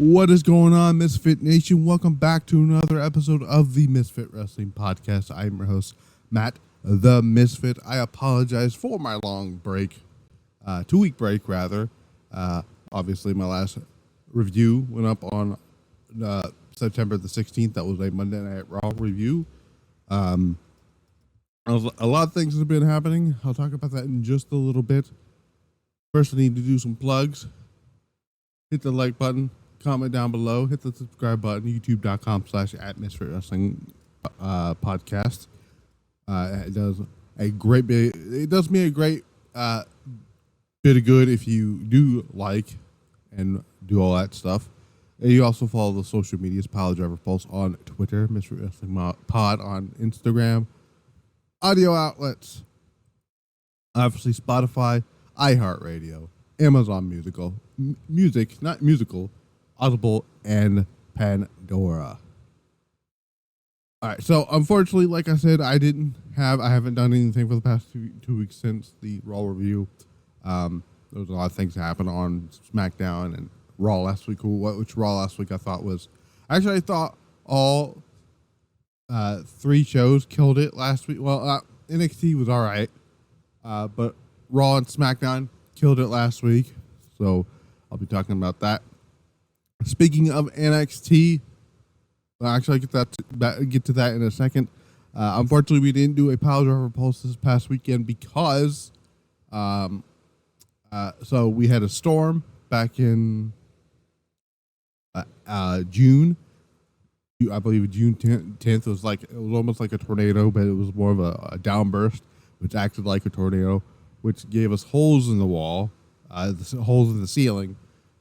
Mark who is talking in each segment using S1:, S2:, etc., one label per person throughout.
S1: What is going on, Misfit Nation? Welcome back to another episode of the Misfit Wrestling Podcast. I'm your host, Matt the Misfit. I apologize for my long break, 2-week break rather. Obviously, my last review went up on September the 16th. That was a Monday Night Raw review. A lot of things have been happening. I'll talk about that in just a little bit. First, I need to do some plugs. Hit the like button, comment down below, hit the subscribe button, youtube.com/@MisfitWrestling podcast. It does me a great bit of good if you do like and do all that stuff. And you also follow the social medias, Pile Driver Pulse on Twitter, Misfit Wrestling Pod on Instagram, audio outlets, obviously Spotify, iHeartRadio, Amazon Music, not musical, Audible, and Pandora. All right, so unfortunately, like I said, I haven't done anything for the past two weeks since the Raw review. There was a lot of things that happened on SmackDown and Raw last week. Which Raw last week I thought all 3 shows killed it last week. Well, NXT was all right, but Raw and SmackDown killed it last week. So I'll be talking about that. Speaking of NXT, I'll actually get to that in a second. Unfortunately, we didn't do a Power Driver Pulse this past weekend because so we had a storm back in June. I believe June 10th. It was almost like a tornado, but it was more of a downburst, which acted like a tornado, which gave us holes in the wall, holes in the ceiling.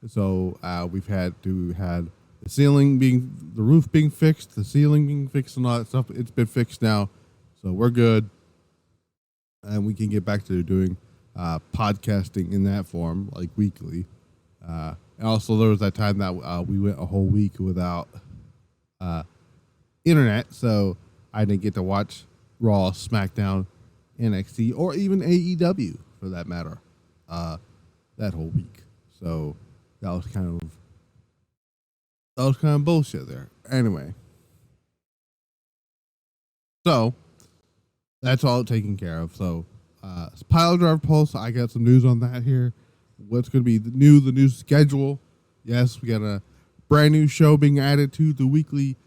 S1: So we've had the roof being fixed, the ceiling being fixed, and all that stuff. It's been fixed now, so we're good, and we can get back to doing podcasting in that form, like weekly. And also, there was that time that we went a whole week without internet, so I didn't get to watch Raw, SmackDown, NXT, or even AEW for that matter, that whole week. So that was kind of bullshit there. Anyway, so that's all taken care of. So Pile Driver Pulse, I got some news on that here. What's going to be the new schedule? Yes, we got a brand new show being added to the weekly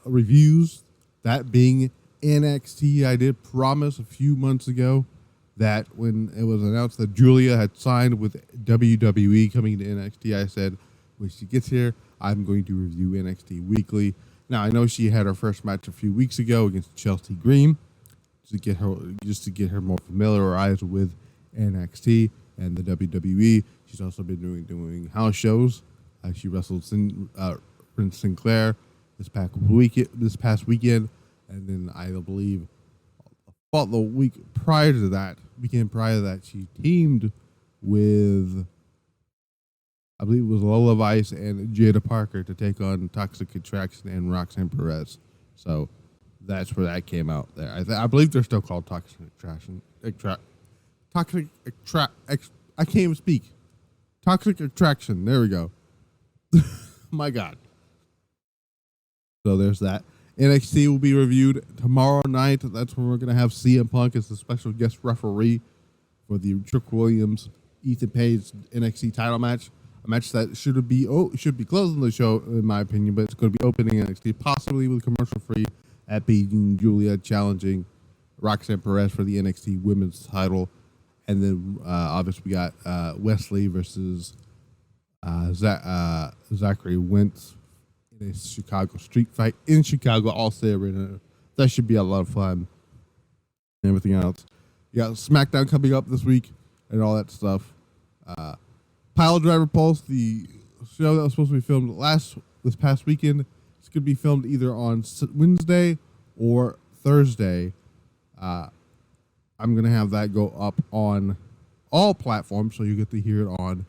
S1: reviews, that being NXT. I did promise a few months ago that when it was announced that Julia had signed with WWE coming to NXT, I said when she gets here, I'm going to review NXT weekly. Now, I know she had her first match a few weeks ago against Chelsea Green to get her more familiarized with NXT and the WWE. She's also been doing house shows. She wrestled Prince Sinclair this past weekend, and then I believe about the weekend prior to that, she teamed with, I believe it was Lola Vice and Jada Parker to take on Toxic Attraction and Roxanne Perez. So that's where that came out there. I believe they're still called Toxic Attraction. I can't even speak. Toxic Attraction. There we go. My God. So there's that. NXT will be reviewed tomorrow night. That's when we're going to have CM Punk as the special guest referee for the Trick Williams, Ethan Page NXT title match. A match that should be closing the show, in my opinion, but it's going to be opening NXT, possibly with commercial free, at beating Julia challenging Roxanne Perez for the NXT women's title. And then, obviously, we got Wesley versus Zachary Wentz in a Chicago street fight in Chicago, Allstate Arena. That should be a lot of fun. And everything else. You got SmackDown coming up this week and all that stuff. Pile Driver Pulse, the show that was supposed to be filmed this past weekend, it's going to be filmed either on Wednesday or Thursday. I'm going to have that go up on all platforms, so you get to hear it on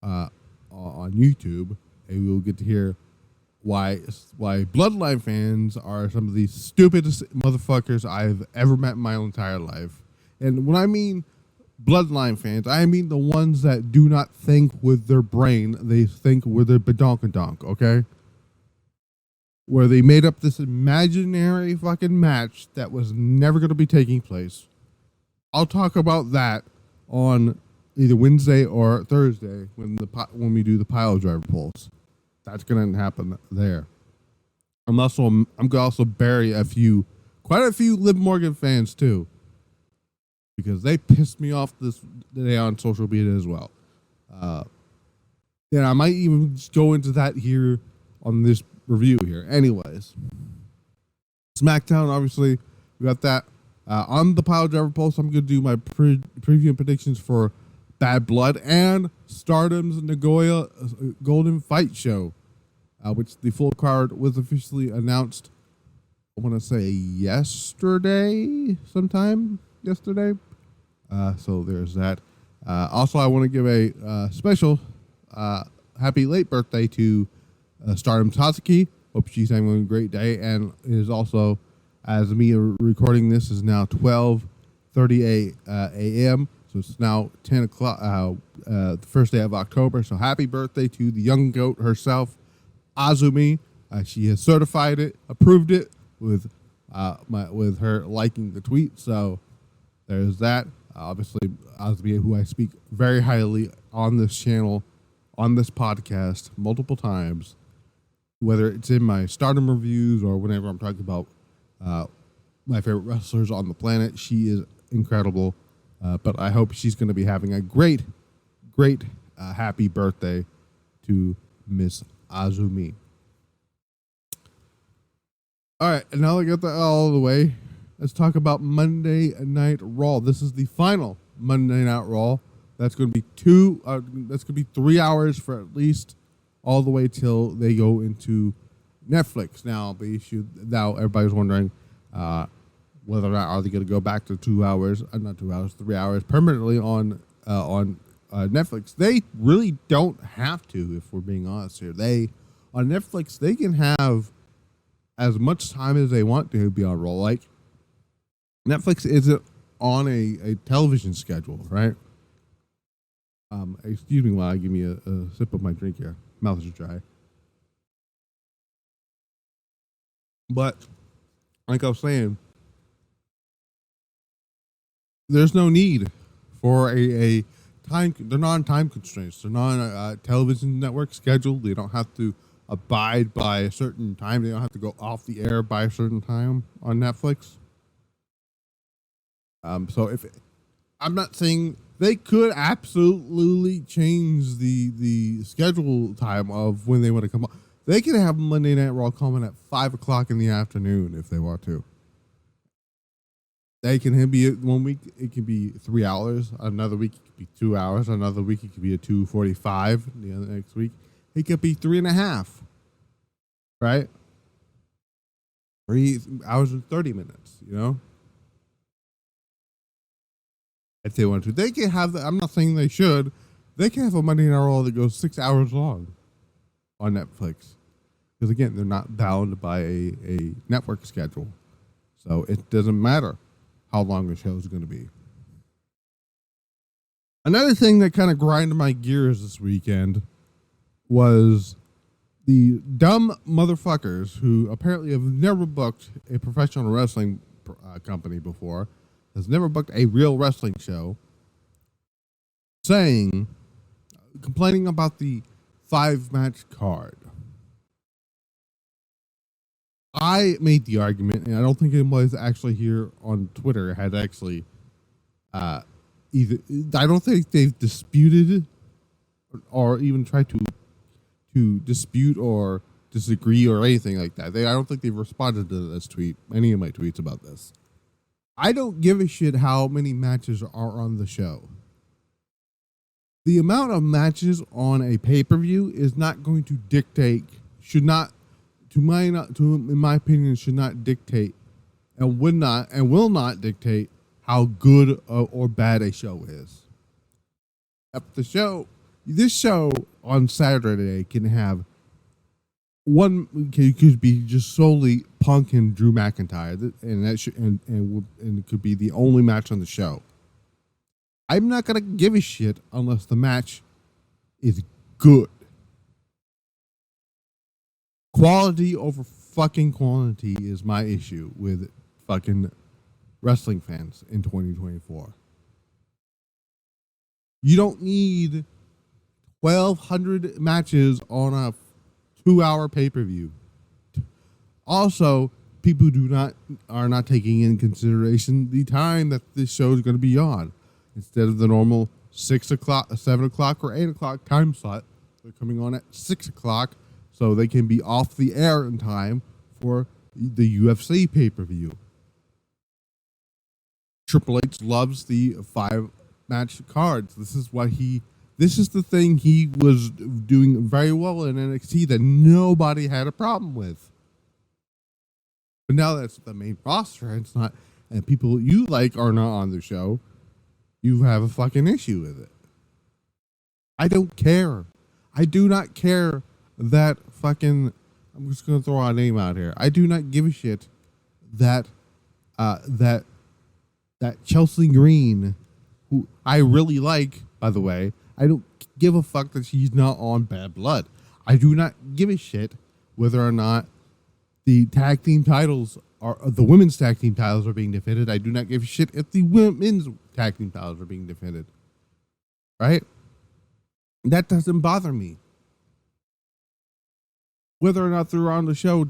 S1: YouTube, and we'll get to hear why Bloodline fans are some of the stupidest motherfuckers I've ever met in my entire life. And when I mean Bloodline fans. I mean the ones that do not think with their brain, they think with their badonkadonk, okay? Where they made up this imaginary fucking match that was never going to be taking place. I'll talk about that on either Wednesday or Thursday when we do the pile driver polls. That's going to happen there. I'm going to also bury quite a few Liv Morgan fans too, because they pissed me off this day on social media as well. And I might even just go into that here on this review here. Anyways, SmackDown, obviously, we got that. On the pile driver post, I'm going to do my preview and predictions for Bad Blood and Stardom's Nagoya Golden Fight Show, which the full card was officially announced, I want to say sometime yesterday. So there's that. Also, I want to give a special happy late birthday to Stardom Tatsuki. Hope she's having a great day, and it is also, as me recording this, is now 12:38 a.m. So it's now 10 o'clock, the first day of October. So happy birthday to the young goat herself, Azumi. She has certified it, approved it with her liking the tweet. So there's that. Obviously, Azumi, who I speak very highly on this channel, on this podcast, multiple times, whether it's in my Stardom reviews or whenever I'm talking about my favorite wrestlers on the planet. She is incredible. But I hope she's going to be having a great happy birthday to Miss Azumi. All right, and now I got that all the way. Let's talk about Monday Night Raw. This is the final Monday Night Raw. That's going to be 3 hours for at least all the way till they go into Netflix. Now everybody's wondering whether or not are they going to go back to 3 hours permanently on Netflix. They really don't have to, if we're being honest here. On Netflix, they can have as much time as they want to be on Raw. Like, Netflix isn't on a television schedule, right? Excuse me while I give me a sip of my drink here. Mouth is dry. But, like I was saying, there's no need for a time. They're not on time constraints. They're not on a television network schedule. They don't have to abide by a certain time. They don't have to go off the air by a certain time on Netflix. I'm not saying they could absolutely change the schedule time of when they want to come on. They could have Monday Night Raw coming at 5 o'clock in the afternoon if they want to. They can be 1 week. It can be 3 hours. Another week it could be 2 hours. Another week it could be a 2:45. The next week it could be 3.5. Right? 3 hours and 30 minutes. You know. If they want to, they can have. I'm not saying they should. They can have a Monday Night Raw that goes 6 hours long on Netflix, because again, they're not bound by a network schedule, so it doesn't matter how long the show is going to be. Another thing that kind of grinded my gears this weekend was the dumb motherfuckers who apparently have never booked a professional wrestling company before, has never booked a real wrestling show, complaining about the 5-match card. I made the argument, and I don't think anybody's actually here on Twitter had actually I don't think they've disputed or even tried to dispute or disagree or anything like that. I don't think they've responded to this tweet, any of my tweets about this. I don't give a shit how many matches are on the show. The amount of matches on a pay-per-view is not going to dictate, in my opinion, should not dictate and will not dictate how good or bad a show is. If this show on Saturday can have could be just solely Punk and Drew McIntyre, and it could be the only match on the show. I'm not going to give a shit unless the match is good. Quality over fucking quantity is my issue with fucking wrestling fans in 2024. You don't need 1,200 matches on a 2-hour pay-per-view. Also, people are not taking in consideration the time that this show is going to be on. Instead of the normal 6 o'clock, 7 o'clock, or 8 o'clock time slot, they're coming on at 6 o'clock so they can be off the air in time for the UFC pay-per-view. Triple H loves the 5-match cards. This is the thing he was doing very well in NXT that nobody had a problem with. But now that's the main roster, it's not, and people you like are not on the show, you have a fucking issue with it. I don't care. I do not care that fucking, I'm just going to throw a name out here. I do not give a shit that Chelsea Green, who I really like, by the way, I don't give a fuck that she's not on Bad Blood. I do not give a shit whether or not the tag team titles the women's tag team titles are being defended. I do not give a shit if the women's tag team titles are being defended. Right? That doesn't bother me. Whether or not they're on the show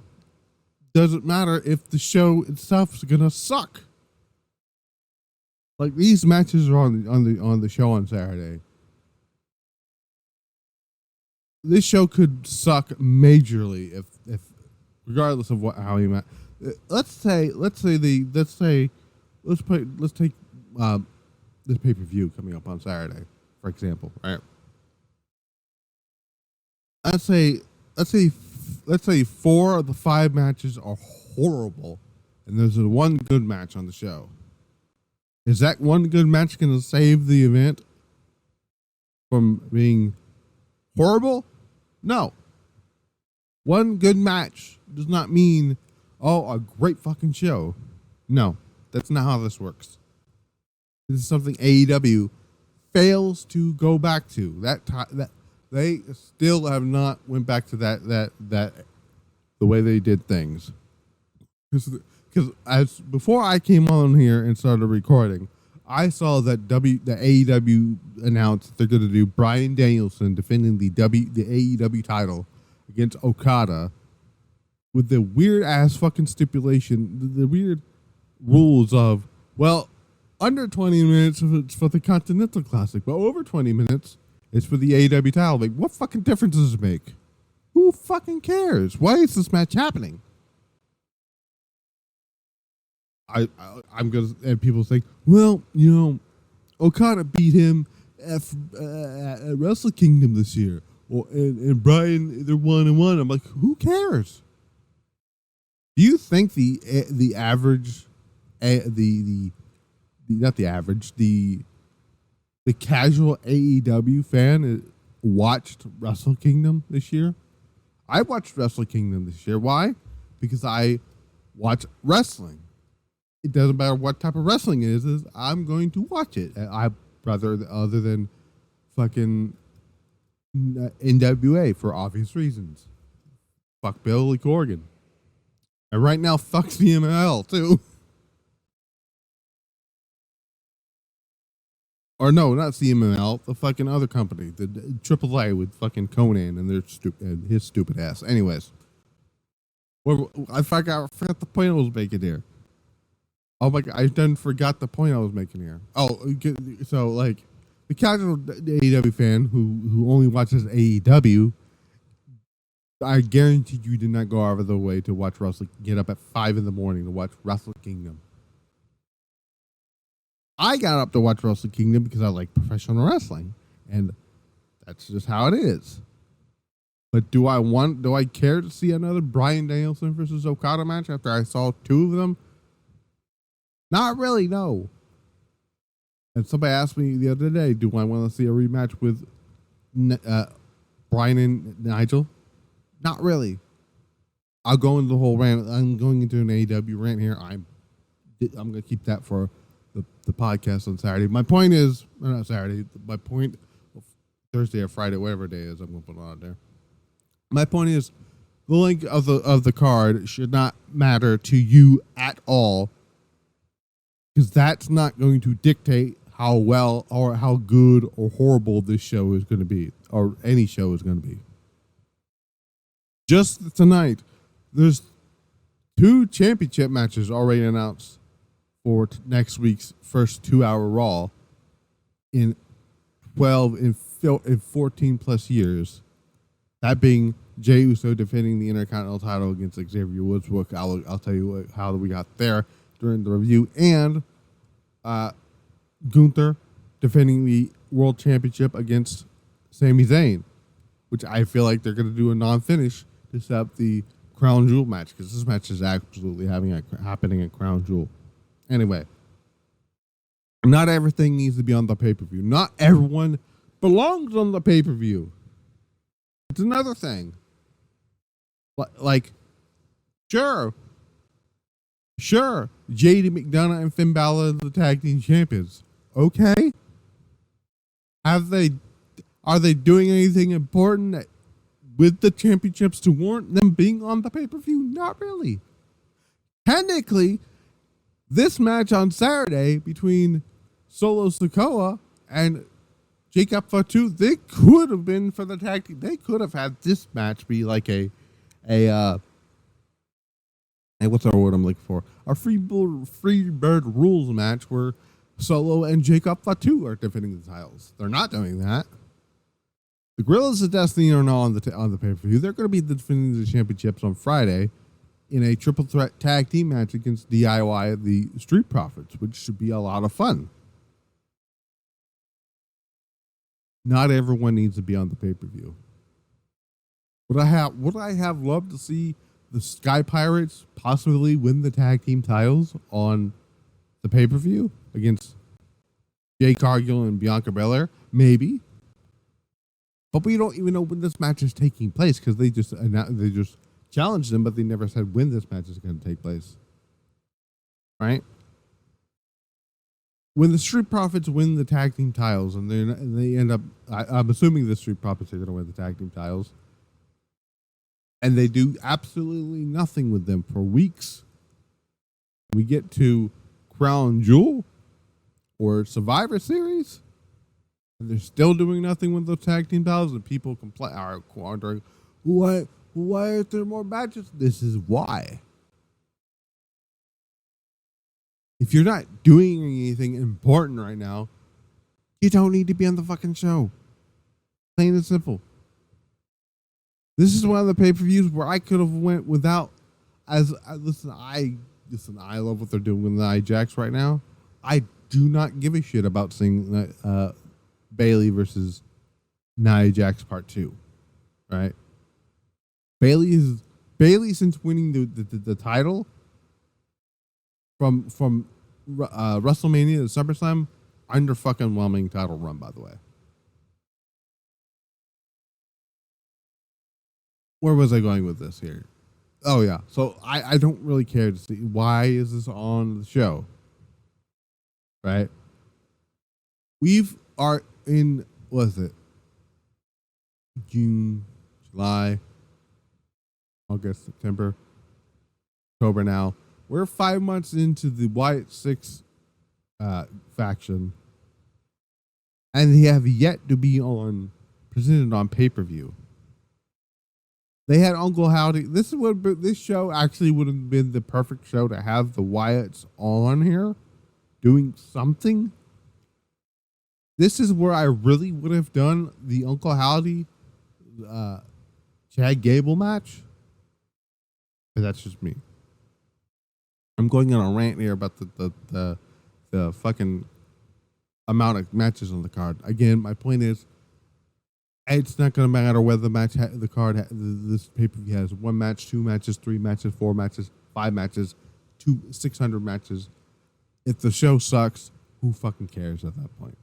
S1: doesn't matter if the show itself is gonna suck. Like, these matches are on the show on Saturday. This show could suck majorly if regardless of how you match. Let's take this pay-per-view coming up on Saturday, for example, right? Let's say 4 of the 5 matches are horrible, and there's one good match on the show. Is that one good match going to save the event from being horrible? No. One good match does not mean, a great fucking show. No, that's not how this works. This is something AEW fails to go back to. That they still have not went back to that the way they did things. Because before I came on here and started recording, I saw that the AEW announced that they're going to do Bryan Danielson defending the AEW title against Okada with the weird ass fucking stipulation, the weird rules of, under 20 minutes it's for the Continental Classic, but over 20 minutes it's for the AEW title. Like, what fucking difference does it make? Who fucking cares? Why is this match happening? I'm gonna, and people say, Okada beat him at Wrestle Kingdom this year, and Bryan, they're 1-1. I'm like, who cares? Do you think the average, the casual AEW fan watched Wrestle Kingdom this year? I watched Wrestle Kingdom this year. Why? Because I watch wrestling. It doesn't matter what type of wrestling it is I'm going to watch it. Other than fucking NWA for obvious reasons. Fuck Billy Corgan. And right now, fuck CMLL too. Or no, not CMLL, the fucking other company, the AAA with fucking Conan and his stupid ass. Anyways, I forgot the point I was making here. Oh my god, I done forgot the point I was making here. So like, the casual AEW fan who only watches AEW, I guarantee you did not go out of the way to watch wrestling. Get up at 5 a.m. to watch Wrestle Kingdom. I got up to watch Wrestle Kingdom because I like professional wrestling, and that's just how it is. But do I care to see another Bryan Danielson versus Okada match after I saw 2 of them? Not really, no. And somebody asked me the other day, do I want to see a rematch with Bryan and Nigel? Not really. I'll go into the whole rant. I'm going into an AEW rant here. I'm going to keep that for the podcast on Saturday. My point is, or not Saturday. My point, Thursday or Friday, whatever day it is, I'm gonna put it on there. My point is, the length of the card should not matter to you at all, because that's not going to dictate how well or how good or horrible this show is going to be, or any show is going to be. Just tonight, there's 2 championship matches already announced for next week's first 2-hour Raw in 12 and 14 plus years. That being Jey Uso defending the Intercontinental title against Xavier Woods. I'll tell you how we got there during the review. And Gunther defending the World Championship against Sami Zayn, which I feel like they're going to do a non-finish to set up the Crown Jewel match, because this match is absolutely happening at Crown Jewel. Anyway, not everything needs to be on the pay-per-view. Not everyone belongs on the pay-per-view. It's another thing. Like, sure, JD McDonough and Finn Balor are the tag team champions. Okay. Are they doing anything important with the championships to warrant them being on the pay-per-view? Not really. Technically, this match on Saturday between Solo Sikoa and Jacob Fatu, they could have been for the tag team. They could have had this match be like a what's the word I'm looking for? A free bird rules match where Solo and Jacob Fatu are defending the titles. They're not doing that. The Guerrillas of Destiny are not on the pay-per-view. They're going to be defending the championships on Friday in a triple threat tag team match against DIY, the Street Profits, which should be a lot of fun. Not everyone needs to be on the pay-per-view. Would I have loved to see the Sky Pirates possibly win the tag team titles on the pay-per-view against Jay Cargill and Bianca Belair? Maybe. But we don't even know when this match is taking place, because they just challenged them, but they never said when this match is going to take place. Right? When the Street Profits win the tag team titles, and they end up, I'm assuming the Street Profits are going to win the tag team titles, and they do absolutely nothing with them for weeks. We get to Crown Jewel or Survivor Series, and they're still doing nothing with those tag team titles, and people are wondering, why are there more matches? This is why. If you're not doing anything important right now, you don't need to be on the fucking show. Plain and simple. This is one of the pay-per-views where I could have went without. I love what they're doing with Nia Jax right now. I do not give a shit about seeing Bayley versus Nia Jax Part 2. Right? Bayley since winning the title from WrestleMania to SummerSlam, under fucking whelming title run, by the way. Where was I going with this here? Oh yeah. So I don't really care to see why is this on the show. Right? We are in, what is it? June, July, August, September, October now. We're 5 months into the Wyatt 6 faction, and they have yet to be presented on pay-per-view. They had Uncle Howdy. This show actually would have been the perfect show to have the Wyatts on here doing something. This is where I really would have done the Uncle Howdy Chad Gable match. But that's just me. I'm going on a rant here about the fucking amount of matches on the card. Again, my point is, it's not going to matter whether this pay-per-view has 1 match, 2 matches, 3 matches, 4 matches, 5 matches, 600 matches. If the show sucks, who fucking cares at that point?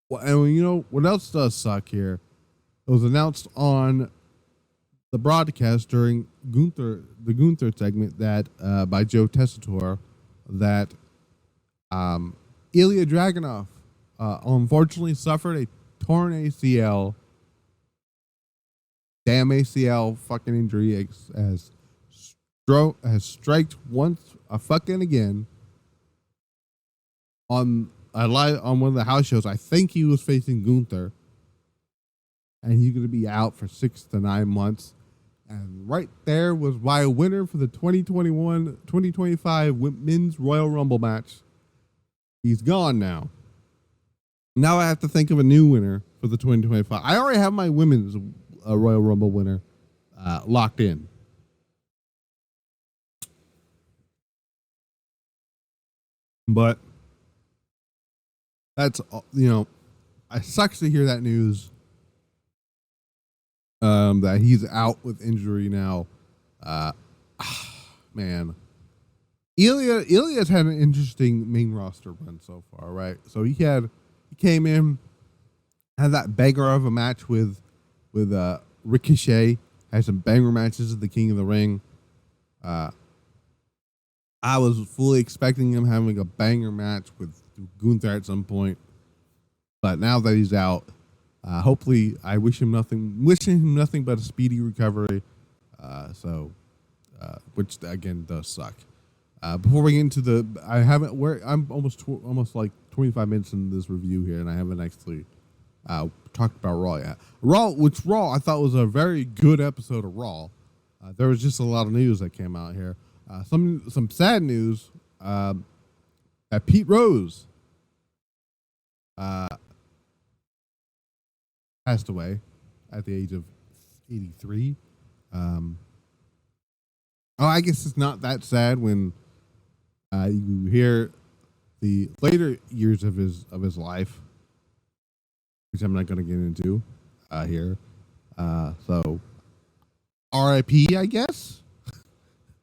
S1: Well, and you know what else does suck here? It was announced on the broadcast during the Gunther segment that by Joe Tessitore that Ilja Dragunov unfortunately suffered a torn ACL. Damn ACL fucking injury has striked once fucking again on on one of the house shows. I think he was facing Gunther, and he's going to be out for 6 to 9 months. And right there was my winner for the 2021-2025 Men's Royal Rumble match. He's gone now. Now I have to think of a new winner for the 2025. I already have my Women's Royal Rumble winner locked in. But that's, it sucks to hear that news. That he's out with injury now. Man. Ilja's had an interesting main roster run so far, right? So he came in, had that banger of a match with Ricochet, had some banger matches at the King of the Ring. I was fully expecting him having a banger match with Gunther at some point. But now that he's out, hopefully, I wishing him nothing but a speedy recovery. Which again does suck. Before we get into I'm almost like 25 minutes into this review here, and I haven't actually talked about Raw yet. Raw I thought was a very good episode of Raw. There was just a lot of news that came out here. Some sad news that Pete Rose passed away at the age of 83. I guess it's not that sad when you hear the later years of his life, which I'm not going to get into here. So, R.I.P. I guess.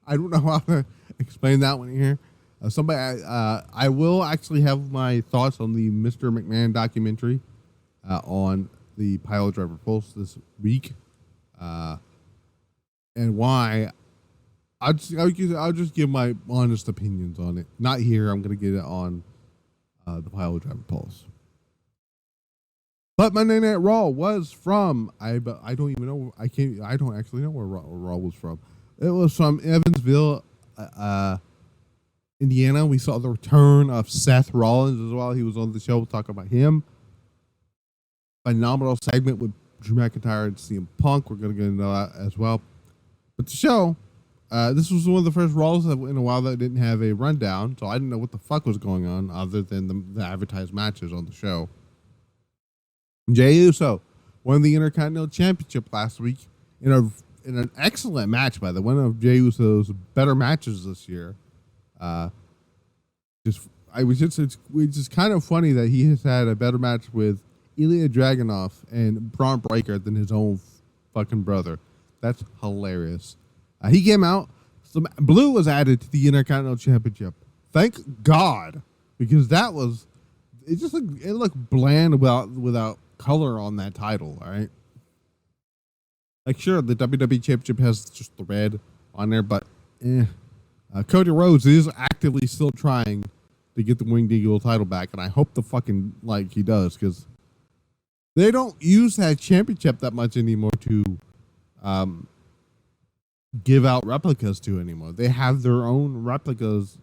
S1: I don't know how to explain that one here. I will actually have my thoughts on the Mr. McMahon documentary on the Pile Driver Pulse this week, and why. I'll just give my honest opinions on it. Not here. I'm going to get it on the Pile Driver Pulse. But Monday Night Raw was from I don't even know. I don't actually know where Raw was from. It was from Evansville, Indiana. We saw the return of Seth Rollins as well. He was on the show. We'll talk about him. Phenomenal segment with Drew McIntyre and CM Punk. We're going to get into that as well. But the show, this was one of the first Raws in a while that didn't have a rundown, so I didn't know what the fuck was going on other than the advertised matches on the show. Jey Uso won the Intercontinental Championship last week in an excellent match, by the way, one of Jey Uso's better matches this year. It's just kind of funny that he has had a better match with Ilja Dragunov and Bron Breakker than his own fucking brother. That's hilarious. He came out. Some blue was added to the Intercontinental Championship. Thank God, because it looked bland without color on that title. All right, like sure the WWE Championship has just the red on there, but Cody Rhodes is actively still trying to get the Winged Eagle title back, and I hope he does, because they don't use that championship that much anymore to give out replicas to anymore. They have their own replicas,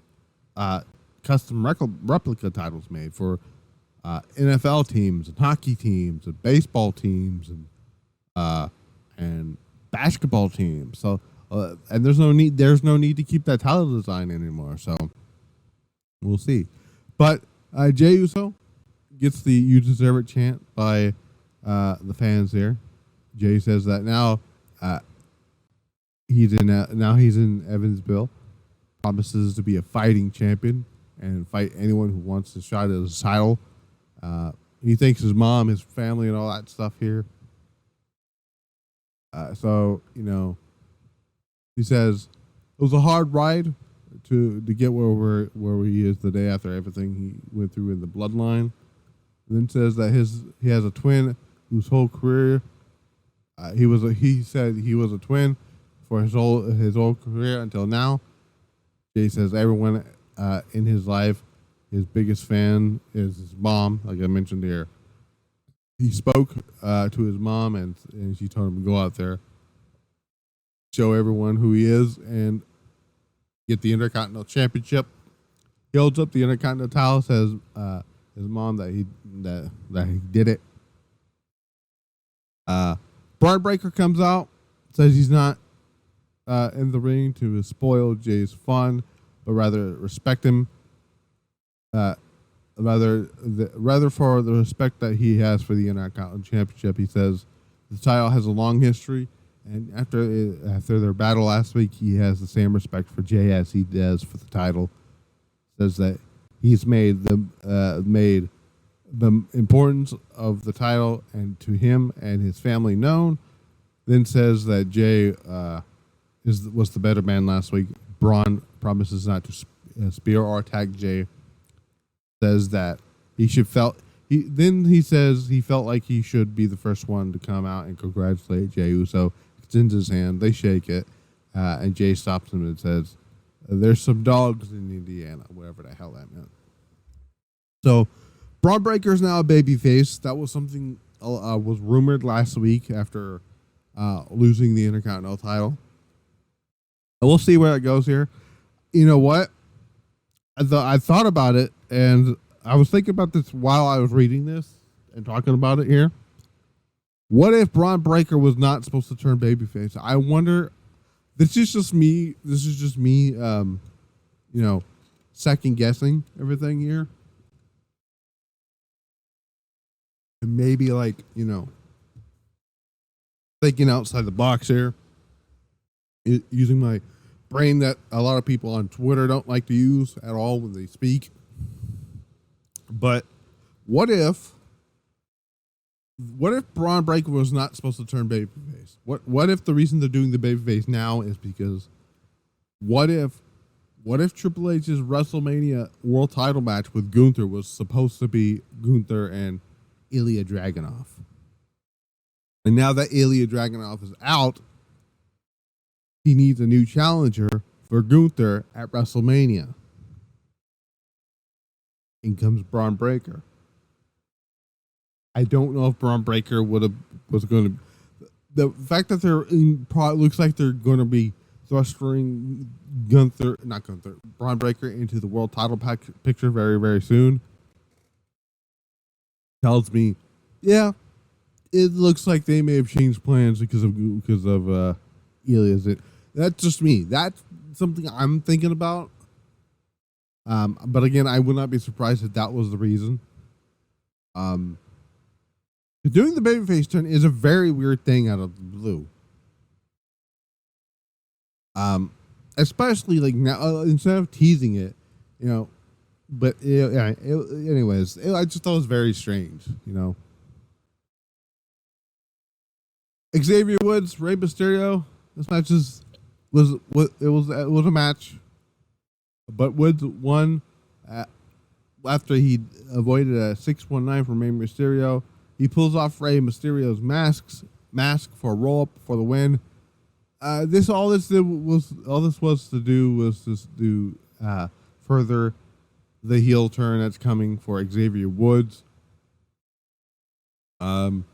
S1: custom replica titles made for NFL teams and hockey teams and baseball teams and basketball teams. So and there's no need to keep that title design anymore. So we'll see. But Jey Uso gets the "You Deserve It" chant by the fans there. Jey says that now he's in Evansville. Promises to be a fighting champion and fight anyone who wants to shot at his title. He thanks his mom, his family, and all that stuff here. So he says it was a hard ride to get where he is today after everything he went through in the bloodline. And then says that he has a twin whose whole career He said he was a twin for his whole career until now. Jey says everyone in his life, his biggest fan is his mom, like I mentioned here. He spoke to his mom, and she told him to go out there, show everyone who he is, and get the Intercontinental Championship. He holds up the Intercontinental title, says his mom that he did it. Bron Breakker comes out, says he's not in the ring to spoil Jey's fun, but rather respect him. Rather for the respect that he has for the Intercontinental Championship. He says the title has a long history, and after their battle last week, he has the same respect for Jey as he does for the title. Says that he's made the importance of the title and to him and his family known. Then says that Jey was the better man last week. Braun promises not to spear or attack Jey. Says that he says he felt like he should be the first one to come out and congratulate Jey Uso. Extends his hand, they shake it, and Jey stops him and says, "There's some dogs in Indiana," whatever the hell that meant. So, Bron Breakker is now a babyface. That was something was rumored last week after losing the Intercontinental title. And we'll see where it goes here. You know what? I thought about it, and I was thinking about this while I was reading this and talking about it here. What if Bron Breakker was not supposed to turn babyface? I wonder. This is just me. Second guessing everything here, and maybe thinking outside the box here, using my brain that a lot of people on Twitter don't like to use at all when they speak. But what if Bron Breakker was not supposed to turn babyface? What if the reason they're doing the babyface now is because what if Triple H's WrestleMania World Title match with Gunther was supposed to be Gunther and Ilja Dragunov, and now that Ilja Dragunov is out, he needs a new challenger for Gunther at WrestleMania. In comes Bron Breakker. I don't know if Bron Breakker was going to. The fact that looks like they're going to be thrusting Bron Breakker into the world title picture very, very soon tells me, yeah, it looks like they may have changed plans because of Ilja's. That's just me. That's something I'm thinking about. But again, I would not be surprised if that was the reason. Doing the babyface turn is a very weird thing out of the blue. Especially now, instead of teasing it, But anyways, I just thought it was very strange, Xavier Woods, Rey Mysterio. This match was a match, but Woods won after he avoided a 619 from Rey Mysterio. He pulls off Rey Mysterio's mask for a roll up for the win. All this was to do further the heel turn that's coming for Xavier Woods. And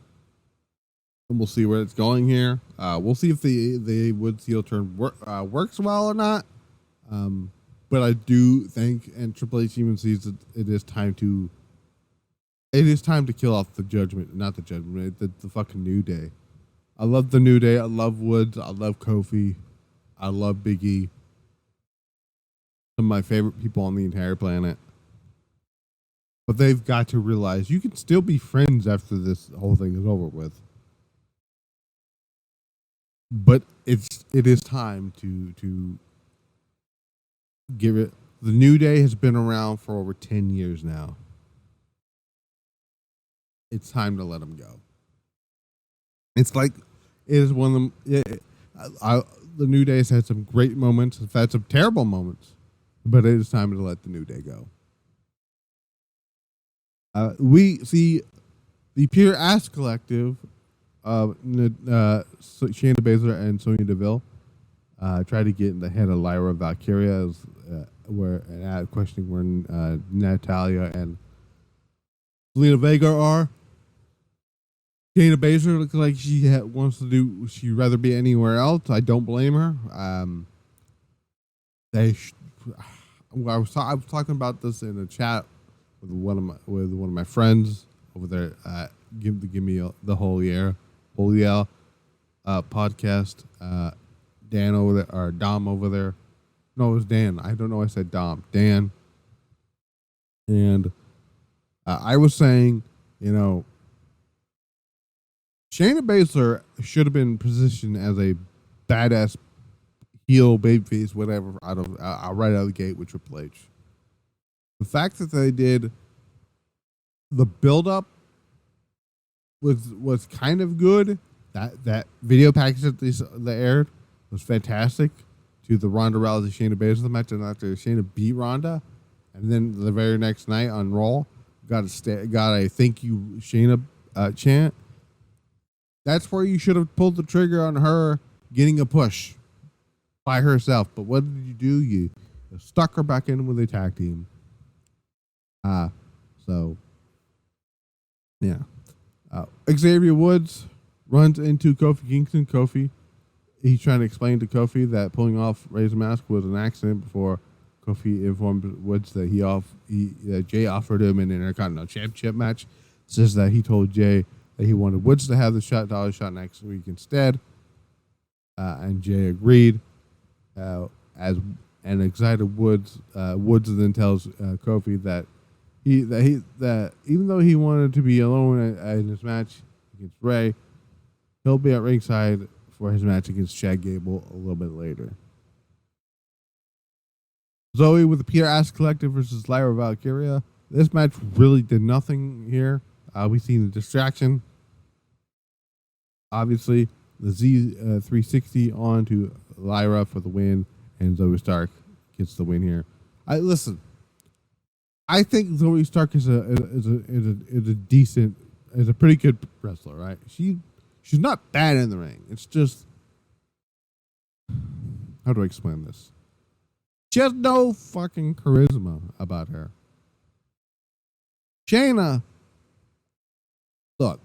S1: we'll see where it's going here. We'll see if the Woods heel turn works well or not. But I do think, and Triple H even sees that it is time to kill off the Judgment, not the Judgment, the fucking New Day. I love the New Day. I love Woods. I love Kofi. I love Big E. Some of my favorite people on the entire planet. But they've got to realize you can still be friends after this whole thing is over with. But it is time to give it. The New Day has been around for over 10 years now. It's time to let them go. It's like it is one of them. The New Day has had some great moments. It's had some terrible moments, but it is time to let the New Day go. We see the Pure Ass Collective Shayna Baszler and Sonya Deville tried to get in the head of Lyra Valkyria, questioning where Natalia and Zelina Vega are. Shayna Baszler looks like she wants to do. She'd rather be anywhere else. I don't blame her. I was talking about this in a chat with one of my friends over there. Give me the whole year podcast. Dan over there, or Dom over there. No, it was Dan. I don't know. I said Dom. Dan. And I was saying, Shayna Baszler should have been positioned as a badass heel, babyface, whatever, right out of the gate with Triple H. The fact that they did the build-up was kind of good. That video package that they aired was fantastic to the Ronda Rousey Shayna Baszler match, and after Shayna beat Ronda, and then the very next night on Raw got a thank you Shayna chant. That's where you should have pulled the trigger on her getting a push by herself. But what did you do? You stuck her back in with a tag team. So yeah. Xavier Woods runs into Kofi Kingston. He's trying to explain to Kofi that pulling off Ray's mask was an accident before Kofi informed Woods that Jey offered him an Intercontinental Championship match. Says that he told Jey that he wanted Woods to have the dollar shot next week instead. And Jey agreed. An excited Woods then tells Kofi that even though he wanted to be alone in his match against Ray, he'll be at ringside for his match against Chad Gable a little bit later. Zoe with the Peter Ass Collective versus Lyra Valkyria. This match really did nothing here. We've seen the distraction. Obviously, the Z360 on to Lyra for the win, and Zoe Stark gets the win here. I think Zoe Stark is a pretty good wrestler, right? She's not bad in the ring. It's just, how do I explain this? She has no fucking charisma about her. Shayna, look,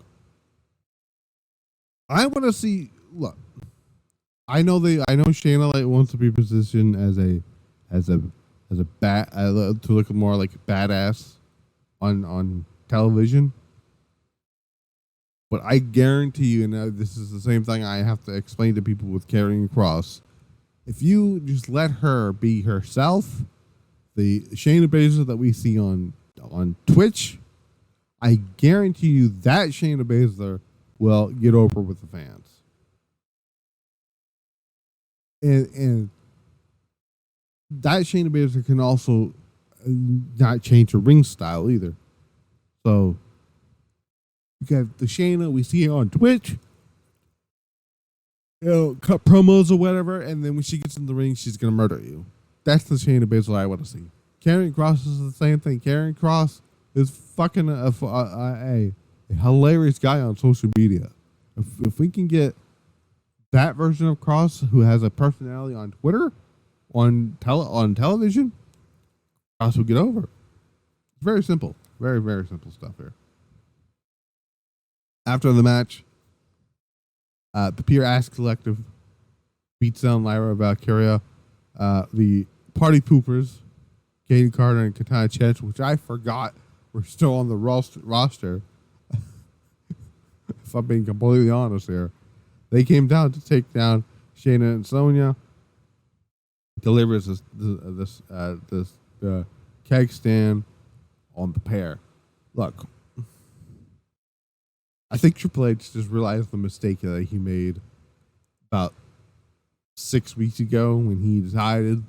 S1: I want to see. Look, I know Shayna wants to be positioned as a to look more like a badass on television. But I guarantee you, and this is the same thing I have to explain to people with Karrion Kross. If you just let her be herself, the Shayna Baszler that we see on Twitch, I guarantee you that Shayna Baszler will get over with the fans. And that Shayna Baszler can also not change her ring style either. So you got the Shayna we see on Twitch, cut promos or whatever, and then when she gets in the ring, she's gonna murder you. That's the Shayna Baszler I want to see. Karrion Kross is the same thing. Karrion Kross is fucking a hilarious guy on social media. If we can get that version of Kross who has a personality on Twitter, on television, Kross will get over. It's very simple. Very, very simple stuff here. After the match, the Pure Ass Collective beats down Lyra Valkyria. The Party Poopers, Katie Carter and Katana Chance, which I forgot were still on the roster. If I'm being completely honest here. They came down to take down Shayna and Sonya. Delivers this keg stand on the pair. Look, I think Triple H just realized the mistake that he made about 6 weeks ago when he decided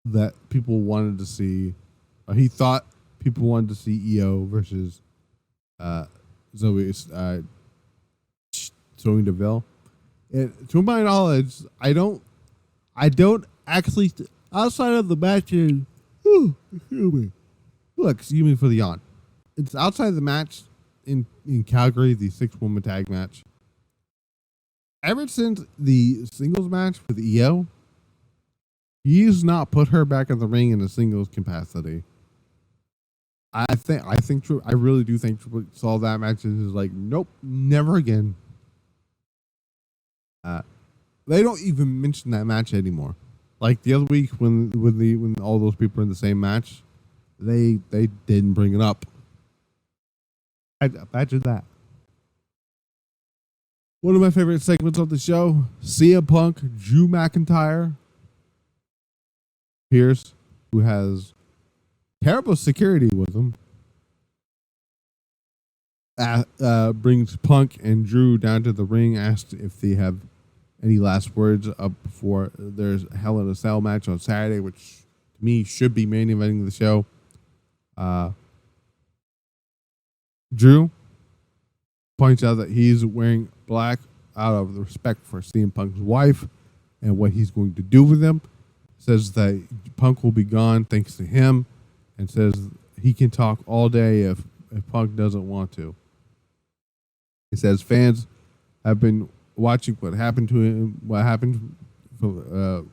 S1: that people wanted to see, or he thought people wanted to see EO versus Sonya Deville. And to my knowledge, I don't actually, outside of the match, excuse me for the yawn. It's outside of the match. in Calgary, the 6-woman tag match. Ever since the singles match with EO, he's not put her back in the ring in a singles capacity. I really do think Triple H saw that match and is like, nope, never again. They don't even mention that match anymore. Like the other week when all those people were in the same match, they didn't bring it up. I'd imagine that. One of my favorite segments of the show, CM Punk, Drew McIntyre, Pierce, who has terrible security with him, brings Punk and Drew down to the ring, asked if they have any last words up before there's a Hell in a Cell match on Saturday, which to me should be main eventing the show. Drew points out that he's wearing black out of respect for CM Punk's wife and what he's going to do with him. Says that Punk will be gone thanks to him, and says he can talk all day if Punk doesn't want to. He says fans have been watching what happened to him, what happened for the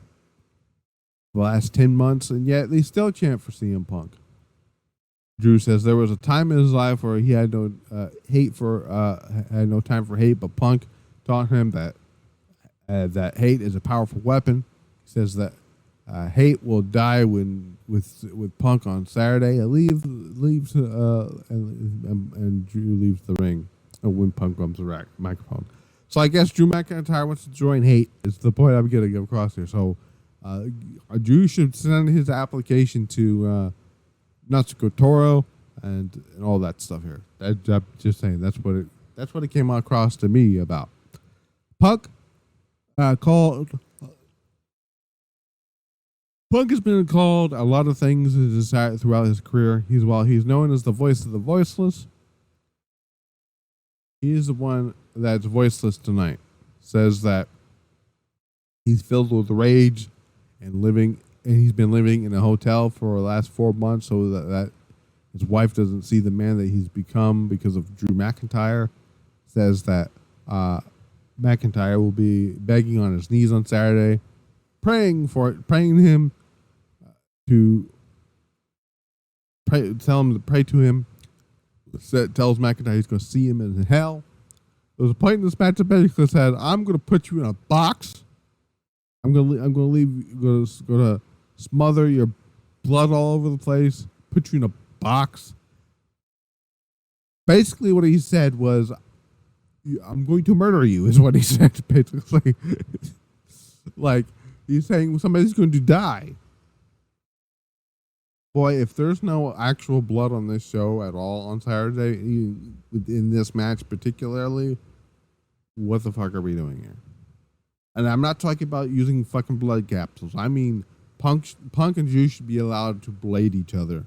S1: last 10 months, and yet they still chant for CM Punk. Drew says there was a time in his life where he had no had no time for hate, but Punk taught him that that hate is a powerful weapon. He says that hate will die with Punk on Saturday. Leaves and Drew leaves the ring when Punk comes the microphone. So I guess Drew McIntyre wants to join hate. Is the point I'm getting across here. So Drew should send his application to Natsuko Toro and all that stuff here. I'm just saying that's what it came across to me about. Punk has been called a lot of things throughout his career. He's known as the voice of the voiceless. He is the one that's voiceless tonight. Says that he's filled with rage and he's been living in a hotel for the last 4 months so that his wife doesn't see the man that he's become because of Drew McIntyre. Says that McIntyre will be begging on his knees on Saturday, praying him to tell him to pray to him. Tells McIntyre he's going to see him in hell. There was a point in this match that basically said, "I'm going to put you in a box. I'm going to smother your blood all over the place. Put you in a box." Basically, what he said was, "I'm going to murder you," is what he said. Basically, like he's saying somebody's going to die. Boy, if there's no actual blood on this show at all on Saturday, in this match particularly, what the fuck are we doing here? And I'm not talking about using fucking blood capsules. I mean, Punk and Drew should be allowed to blade each other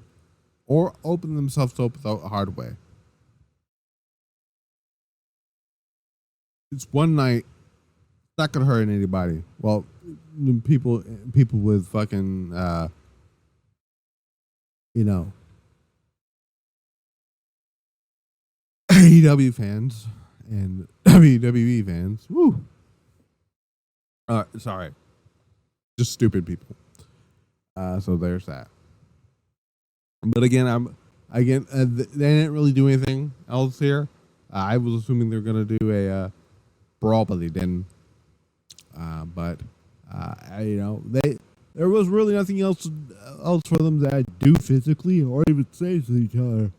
S1: or open themselves up the hard way. It's one night. It's not going to hurt anybody. Well, people with fucking... AEW fans and WWE fans. Woo. Sorry. Just stupid people. So there's that. But again, they didn't really do anything else here. I was assuming they were going to do a brawl, but they didn't. There was really nothing else for them to do physically or even say to each other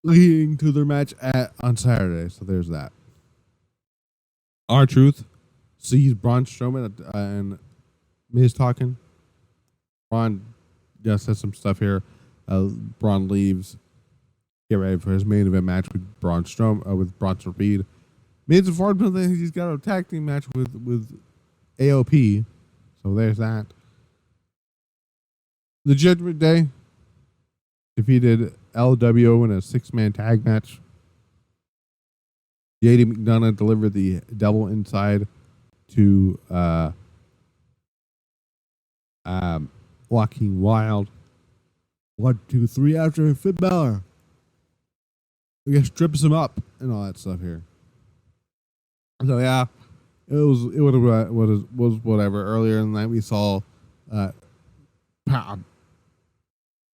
S1: leading to their match on Saturday. So there's that. R-Truth sees Braun Strowman and Miz talking. Braun just says some stuff here. Braun leaves. Get ready for his main event match with with Bronson Reed. Miz informed him that he's got a tag team match with AOP. So there's that. The Judgment Day defeated LWO in a 6-man tag match. JD McDonough delivered the double inside to Joaquin Wilde. 1, 2, 3 after Finn Balor. I guess strips him up and all that stuff here. So yeah, it was whatever. Earlier in the night we saw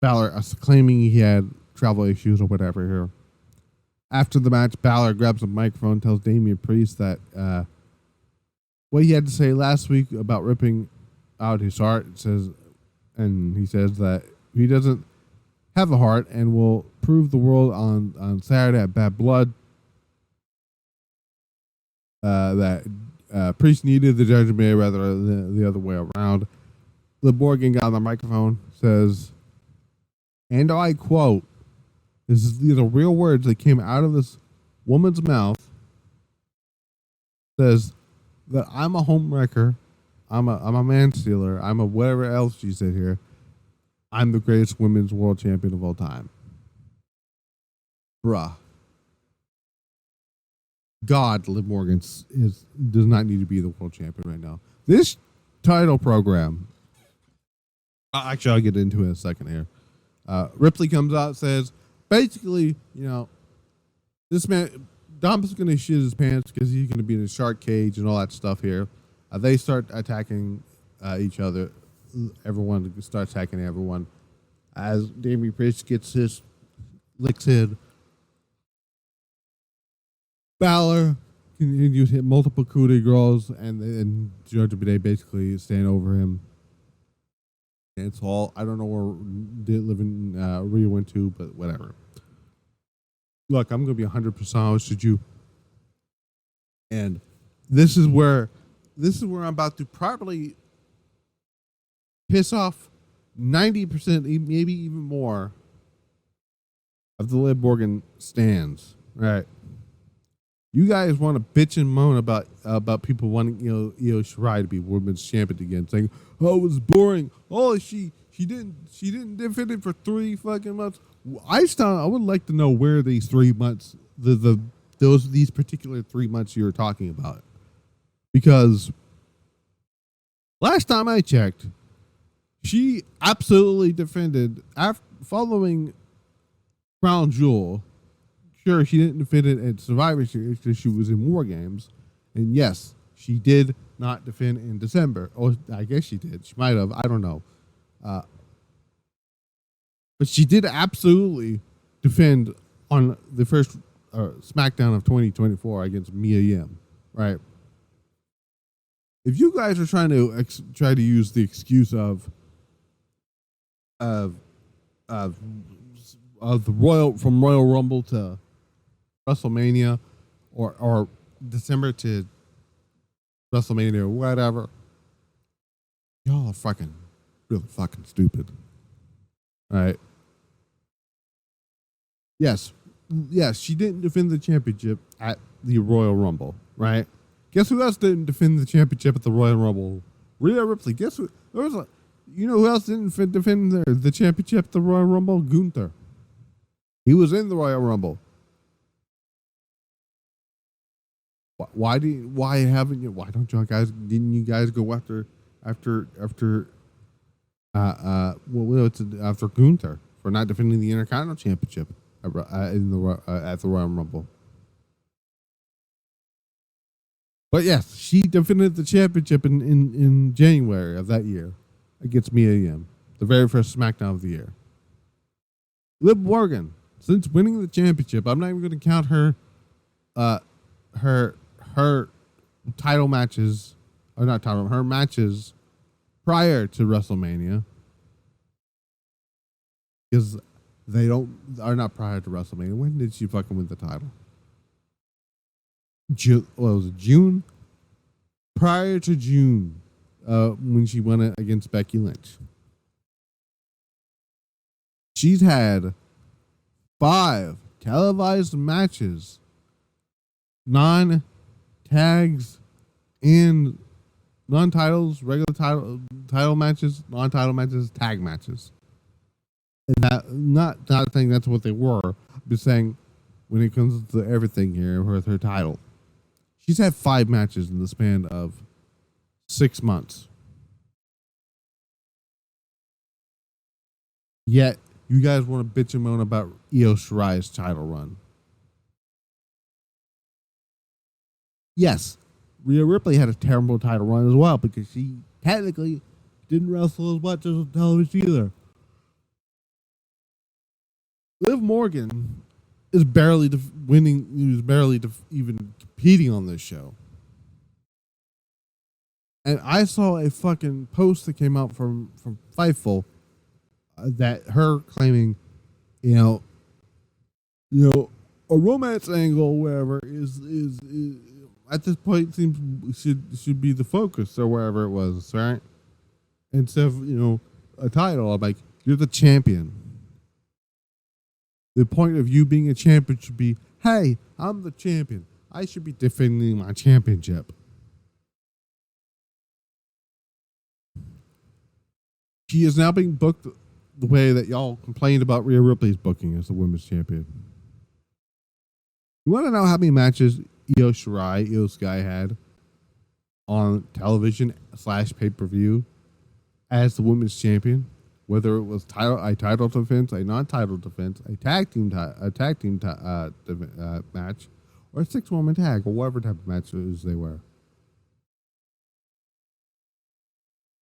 S1: Balor claiming he had travel issues or whatever here. After the match, Balor grabs a microphone, tells Damian Priest that what he had to say last week about ripping out his heart. He says that he doesn't have a heart and will prove the world on Saturday at Bad Blood that Priest needed the Judgment Day rather than the other way around. Liv Morgan got on the microphone, says, and I quote, these are real words that came out of this woman's mouth, says that I'm a homewrecker, I'm a man stealer, I'm a whatever else she said here. I'm the greatest women's world champion of all time. Bruh. God, Liv Morgan does not need to be the world champion right now. This title program, actually I'll get into it in a second here. Ripley comes out, says, basically, this man, Dom's going to shit his pants because he's going to be in a shark cage and all that stuff here. They start attacking each other. Everyone starts attacking everyone. As Damian Priest licks in. Balor continues to hit multiple coup de grace, and Judgment Day basically stand over him. And it's all, I don't know where Rhea went to, but whatever. Look, I'm going to be 100% honest with you. And this is where I'm about to probably piss off 90%, maybe even more, of the Liv Morgan stands. Right? You guys want to bitch and moan about people wanting Io Shirai to be women's champion again, saying, "Oh, it was boring. Oh, she didn't defend it for 3 fucking months." I would like to know where these 3 months, these particular 3 months you were talking about, because last time I checked, she absolutely defended following Crown Jewel. Sure, she didn't defend it at Survivor Series because she was in War Games. And yes, she did not defend in December. Or I guess she did. She might have. I don't know. But she did absolutely defend on the first SmackDown of 2024 against Mia Yim. Right? If you guys are trying to use the excuse of the Royal Rumble to WrestleMania or December to WrestleMania or whatever, y'all are really fucking stupid. All right. Yes, she didn't defend the championship at the Royal Rumble, right? Guess who else didn't defend the championship at the Royal Rumble? Rhea Ripley. Guess who? You know who else didn't defend the championship at the Royal Rumble? Gunther. He was in the Royal Rumble. Why don't you guys? Didn't you guys go after Gunther for not defending the Intercontinental Championship at the Royal Rumble? But yes, she defended the championship in January of that year against Mia Yim, the very first SmackDown of the year. Liv Morgan, since winning the championship, I'm not even going to count her title matches, or not title, her matches prior to WrestleMania, because are not prior to WrestleMania. When did she fucking win the title? June? Prior to June, when she won it against Becky Lynch. She's had 5 televised matches, non-tags, and non-titles, regular title matches, non-title matches, tag matches. And that, not saying that's what they were, but saying when it comes to everything here with her title, she's had 5 matches in the span of 6 months. Yet, you guys want to bitch and moan about Io Shirai's title run. Yes, Rhea Ripley had a terrible title run as well because she technically didn't wrestle as much as on television either. Liv Morgan is barely winning. He was barely even competing on this show. And I saw a fucking post that came out from Fightful that her claiming, you know, a romance angle, wherever is at this point seems should be the focus or wherever it was, right? Instead of a title, I'm like, you're the champion. The point of you being a champion should be, hey, I'm the champion. I should be defending my championship. She is now being booked the way that y'all complained about Rhea Ripley's booking as the women's champion. You want to know how many matches Io Sky had on television / pay-per-view as the women's champion? Whether it was a title defense, a non-title defense, a tag team match, or a 6-woman tag, or whatever type of matches they were.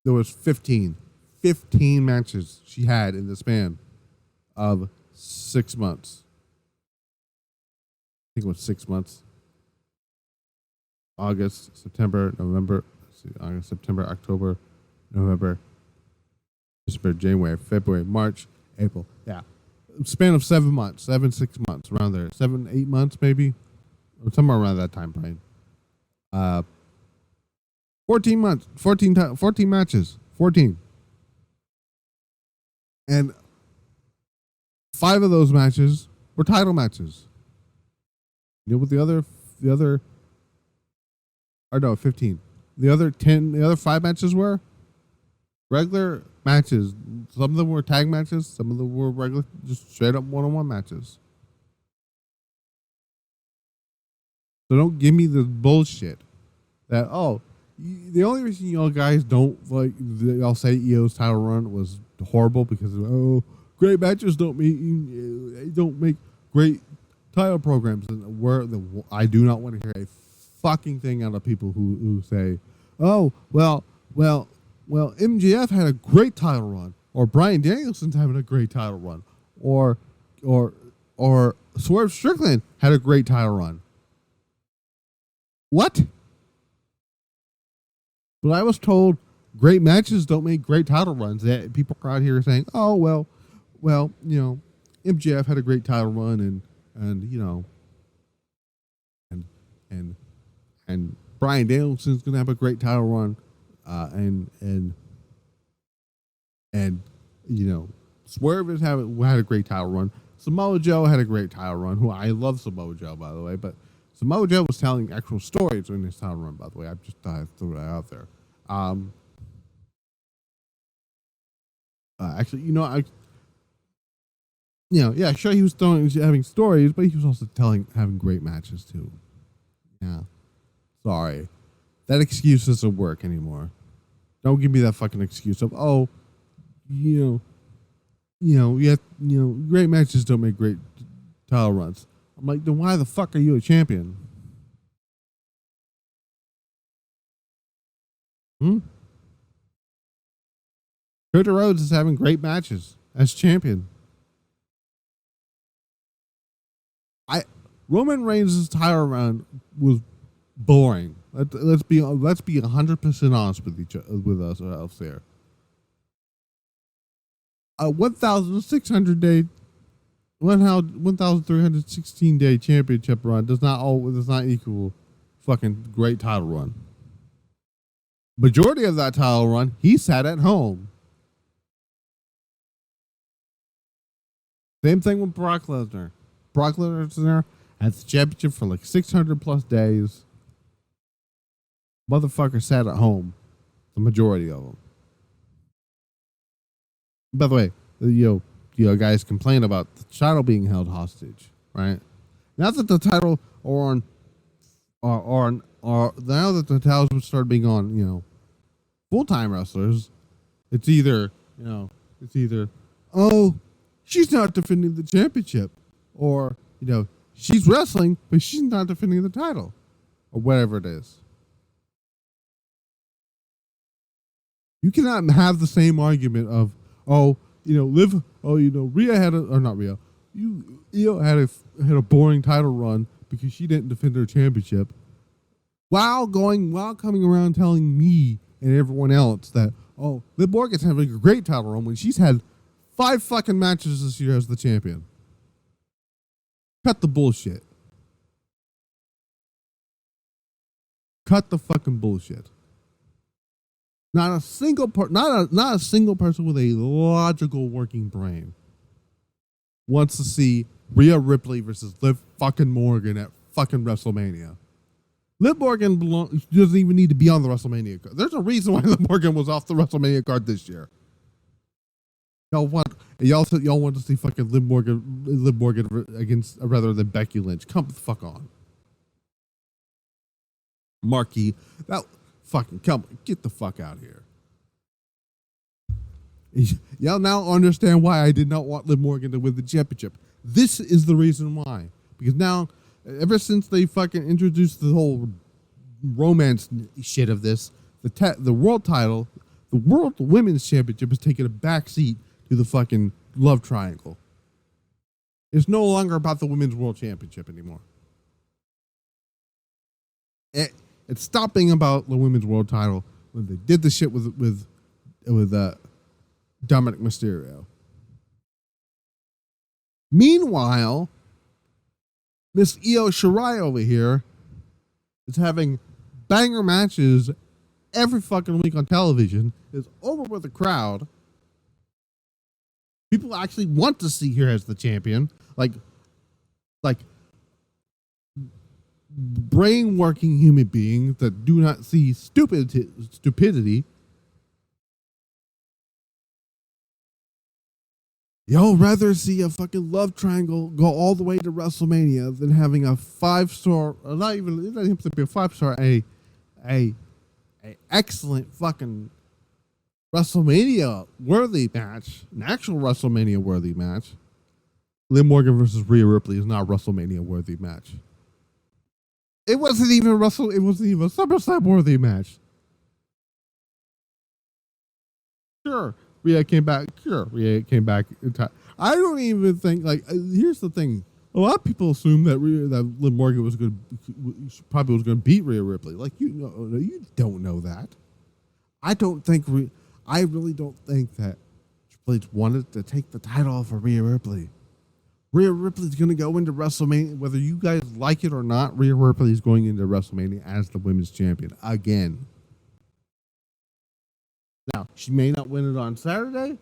S1: There was 15 matches she had in the span of 6 months. I think it was 6 months. August, September, November, August, September, October, November, December, January, February, March, April. Yeah. Span of 7 months, 6 months, around there. 7, 8 months, maybe. Or somewhere around that time frame. 14 months, 14 matches, 14. And 5 of those matches were title matches. You know what the other, or no, 15. The other 5 matches were regular matches. Some of them were tag matches. Some of them were regular, just straight up one-on-one matches. So don't give me the bullshit that, the only reason y'all guys don't like, y'all say Io's title run was horrible because great matches don't make great title programs. And I do not want to hear a fucking thing out of people who say, well, MJF had a great title run, or Bryan Danielson's having a great title run, or Swerve Strickland had a great title run. What? But I was told great matches don't make great title runs. That people are out here saying, MJF had a great title run, and Bryan Danielson's gonna have a great title run, Swerve had a great title run. Samoa Joe had a great title run. Who I love Samoa Joe, by the way, but Samoa Joe was telling actual stories during his title run. By the way, I just thought I'd throw that out there. Sure, he was having stories, but he was also having great matches too. Yeah, sorry, that excuse doesn't work anymore. Don't give me that fucking excuse of great matches don't make great title runs. I'm like, then why the fuck are you a champion? Cody Rhodes is having great matches as champion. Roman Reigns' title run was boring. Let's be 100% honest with us out there. A 1,316 day championship run does not equal fucking great title run. Majority of that title run, he sat at home. Same thing with Brock Lesnar. Brock Lesnar had the championship for like 600 plus days. Motherfucker sat at home. The majority of them. By the way, guys complain about the title being held hostage, right? Now that the title now that the titles started being on, full-time wrestlers, it's either, she's not defending the championship, or, she's wrestling, but she's not defending the title. or whatever it is. You cannot have the same argument of, Rhea had not Rhea, Io had a boring title run because she didn't defend her championship, while coming around telling me and everyone else that, Liv Morgan's having a great title run when she's had 5 fucking matches this year as the champion. Cut the bullshit. Cut the fucking bullshit. Not a single not a single person with a logical working brain wants to see Rhea Ripley versus Liv fucking Morgan at fucking WrestleMania. Liv Morgan doesn't even need to be on the WrestleMania card. There's a reason why Liv Morgan was off the WrestleMania card this year. Y'all want to see fucking Liv Morgan against rather than Becky Lynch. Come the fuck on. Marky, get the fuck out of here. Y'all now understand why I did not want Liv Morgan to win the championship. This is the reason why. Because now, ever since they fucking introduced the whole romance shit of this, the world title, the World Women's Championship has taken a backseat to the fucking love triangle. It's no longer about the Women's World Championship anymore. It's stopped being about the Women's World title when they did the shit with Dominic Mysterio. Meanwhile, Miss Io Shirai over here is having banger matches every fucking week on television, is over with the crowd. People actually want to see her as the champion. Like brain working human beings that do not see stupidity. Y'all rather see a fucking love triangle go all the way to WrestleMania than having a 5-star, it doesn't have to be a 5-star, a excellent fucking WrestleMania worthy match, an actual WrestleMania worthy match. Liv Morgan versus Rhea Ripley is not a WrestleMania worthy match. It wasn't even a SummerSlam worthy match. Sure, Rhea came back. I don't even think, here's the thing. A lot of people assume that Liv Morgan was probably was going to beat Rhea Ripley. You don't know that. I really don't think that Triple H wanted to take the title off of Rhea Ripley. Rhea Ripley's going to go into WrestleMania, whether you guys like it or not. Rhea Ripley is going into WrestleMania as the women's champion again. Now, she may not win it on Saturday,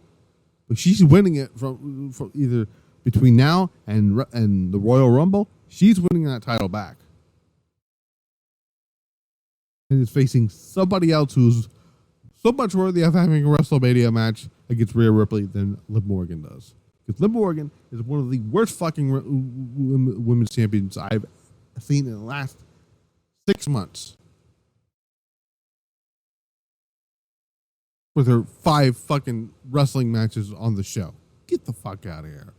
S1: but she's winning it from either between now and the Royal Rumble. She's winning that title back, and is facing somebody else who's so much worthy of having a WrestleMania match against Rhea Ripley than Liv Morgan does. Because Liv Morgan is one of the worst fucking women's champions I've seen in the last 6 months. With her 5 fucking wrestling matches on the show. Get the fuck out of here.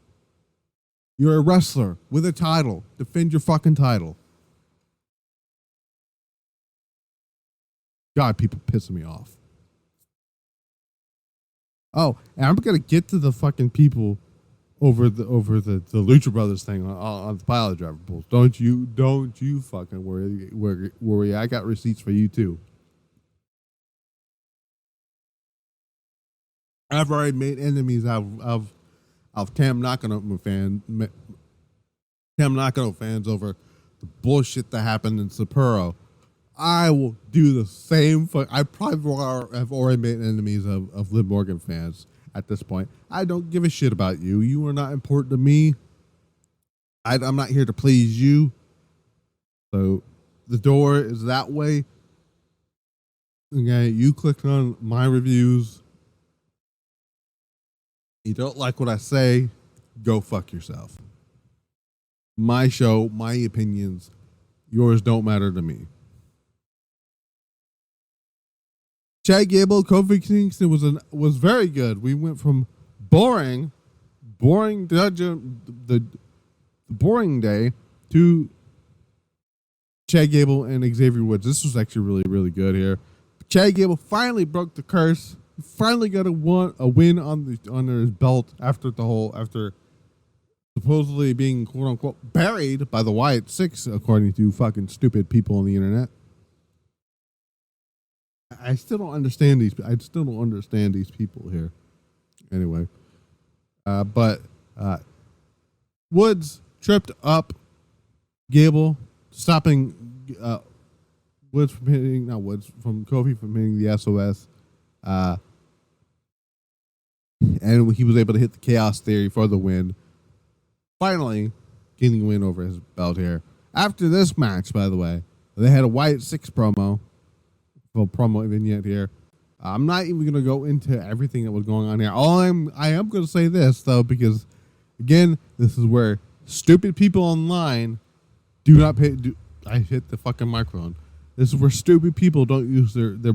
S1: You're a wrestler with a title. Defend your fucking title. God, people pissing me off. Oh, and I'm gonna get to the fucking people over the Lucha Brothers thing on the Pilot Driver Bulls. Don't you fucking worry. I got receipts for you too. I've already made enemies of Tam Nakano fans over the bullshit that happened in Sapporo. I will do the same. I probably have already made enemies of Liv Morgan fans at this point. I don't give a shit about you. You are not important to me. I'm not here to please you. So the door is that way. Okay, you clicked on my reviews. You don't like what I say, go fuck yourself. My show, my opinions, yours don't matter to me. Chad Gable, Kofi Kingston was very good. We went from boring day to Chad Gable and Xavier Woods. This was actually really, really good here. Chad Gable finally broke the curse. Finally got a win under his belt after supposedly being quote unquote buried by the Wyatt Six, according to fucking stupid people on the internet. I still don't understand these people here. Anyway, but Woods tripped up Gable, stopping Woods from hitting, not Woods, from Kofi from hitting the SOS. And he was able to hit the Chaos Theory for the win. Finally, getting a win over his belt here. After this match, by the way, they had a Wyatt Six promo vignette here. I'm not even going to go into everything that was going on here. I am going to say this, though, because, again, this is where stupid people online do not pay. I hit the fucking microphone. This is where stupid people don't use they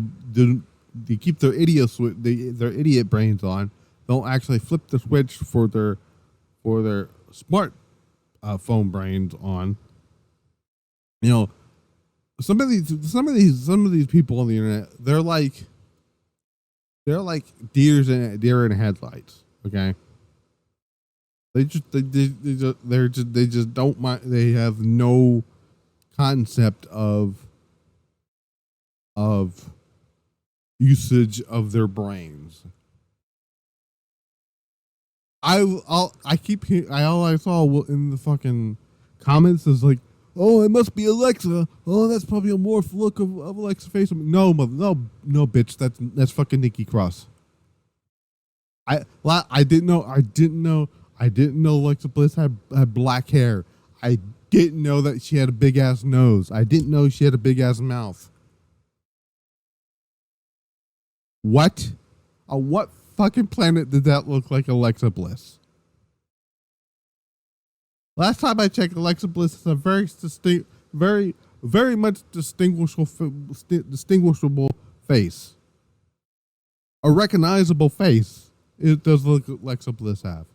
S1: keep their idiot brains on. Don't actually flip the switch for their smart phone brains on. You know, some of these people on the internet, they're like deer in headlights. Okay, they just don't mind. They have no concept of usage of their brains. All I saw in the fucking comments is like, oh, it must be Alexa. Oh, that's probably a morph look of Alexa face. No, bitch. That's fucking Nikki Cross. I didn't know Alexa Bliss had black hair. I didn't know that she had a big ass nose. I didn't know she had a big ass mouth. What? On what fucking planet did that look like Alexa Bliss? Last time I checked, Alexa Bliss is a very much distinguishable face. A recognizable face. It does look Alexa Bliss have.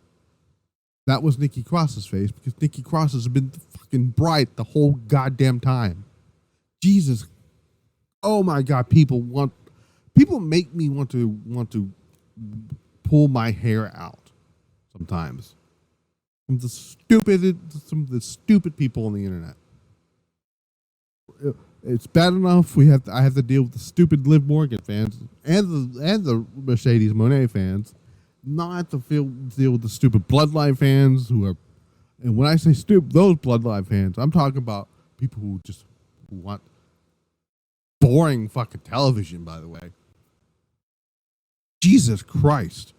S1: That was Nikki Cross's face, because Nikki Cross has been fucking bright the whole goddamn time. Jesus. Oh my God, people make me want to pull my hair out sometimes. Some of the stupid people on the internet. It's bad enough I have to deal with the stupid Liv Morgan fans and the Mercedes Moné fans. Not to deal with the stupid Bloodline fans and when I say stupid, those Bloodline fans, I'm talking about people who want boring fucking television, by the way. Jesus Christ.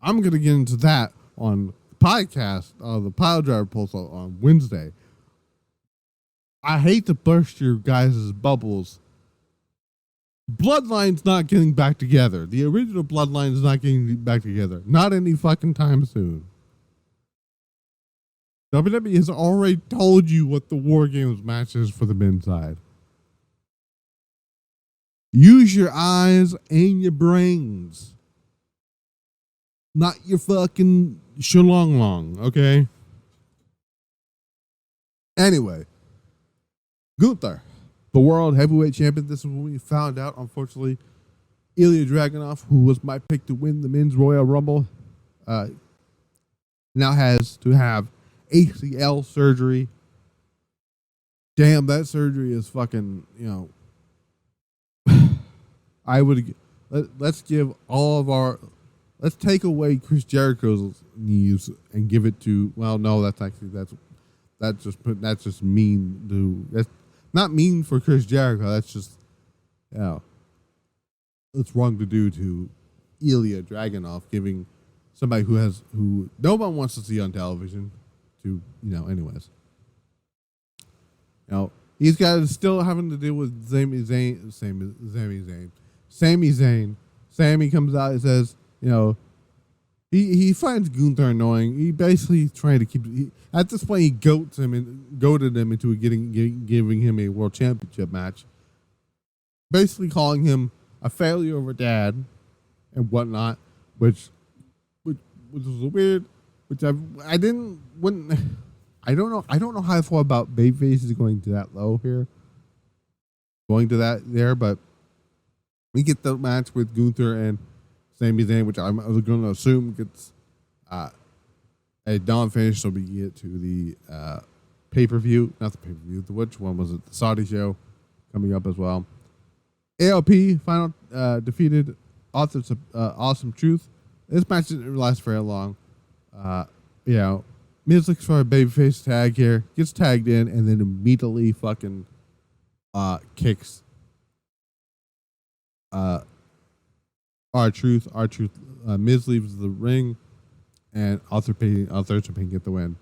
S1: I'm going to get into that on the podcast, the Pile Driver Pulse on Wednesday. I hate to burst your guys' bubbles. Bloodline's not getting back together. The original Bloodline is not getting back together. Not any fucking time soon. WWE has already told you what the War Games match is for the men's side. Use your eyes and your brains. Not your fucking shalong, okay? Anyway. Gunther, the world heavyweight champion. This is when we found out, unfortunately, Ilja Dragunov, who was my pick to win the men's Royal Rumble, now has to have ACL surgery. Damn, that surgery is fucking, let's take away Chris Jericho's knees and give it to, that's just mean to, that's not mean for Chris Jericho. That's just, it's wrong to do to Ilja Dragunov, giving somebody who no one wants to see on television to, anyways. He's got still having to deal with Sami Zayn. Sami comes out and says, he finds Gunther annoying. He basically trying to keep. At this point, he goaded him into giving him a world championship match. Basically, calling him a failure of a dad and whatnot, which was weird. Which I don't know how I feel about babyface is going to that low here. going to that there, but we get the match with Gunther and Sami Zayn, which I was going to assume gets a non-finish, so we get to the pay-per-view. Not the pay-per-view, which one was it? The Saudi show coming up as well. ALP final defeated Authors of Awesome Truth. This match didn't last very long. Miz looks for a babyface tag here, gets tagged in, and then immediately fucking kicks R-Truth. Miz leaves the ring, and Authors of Pain get the win.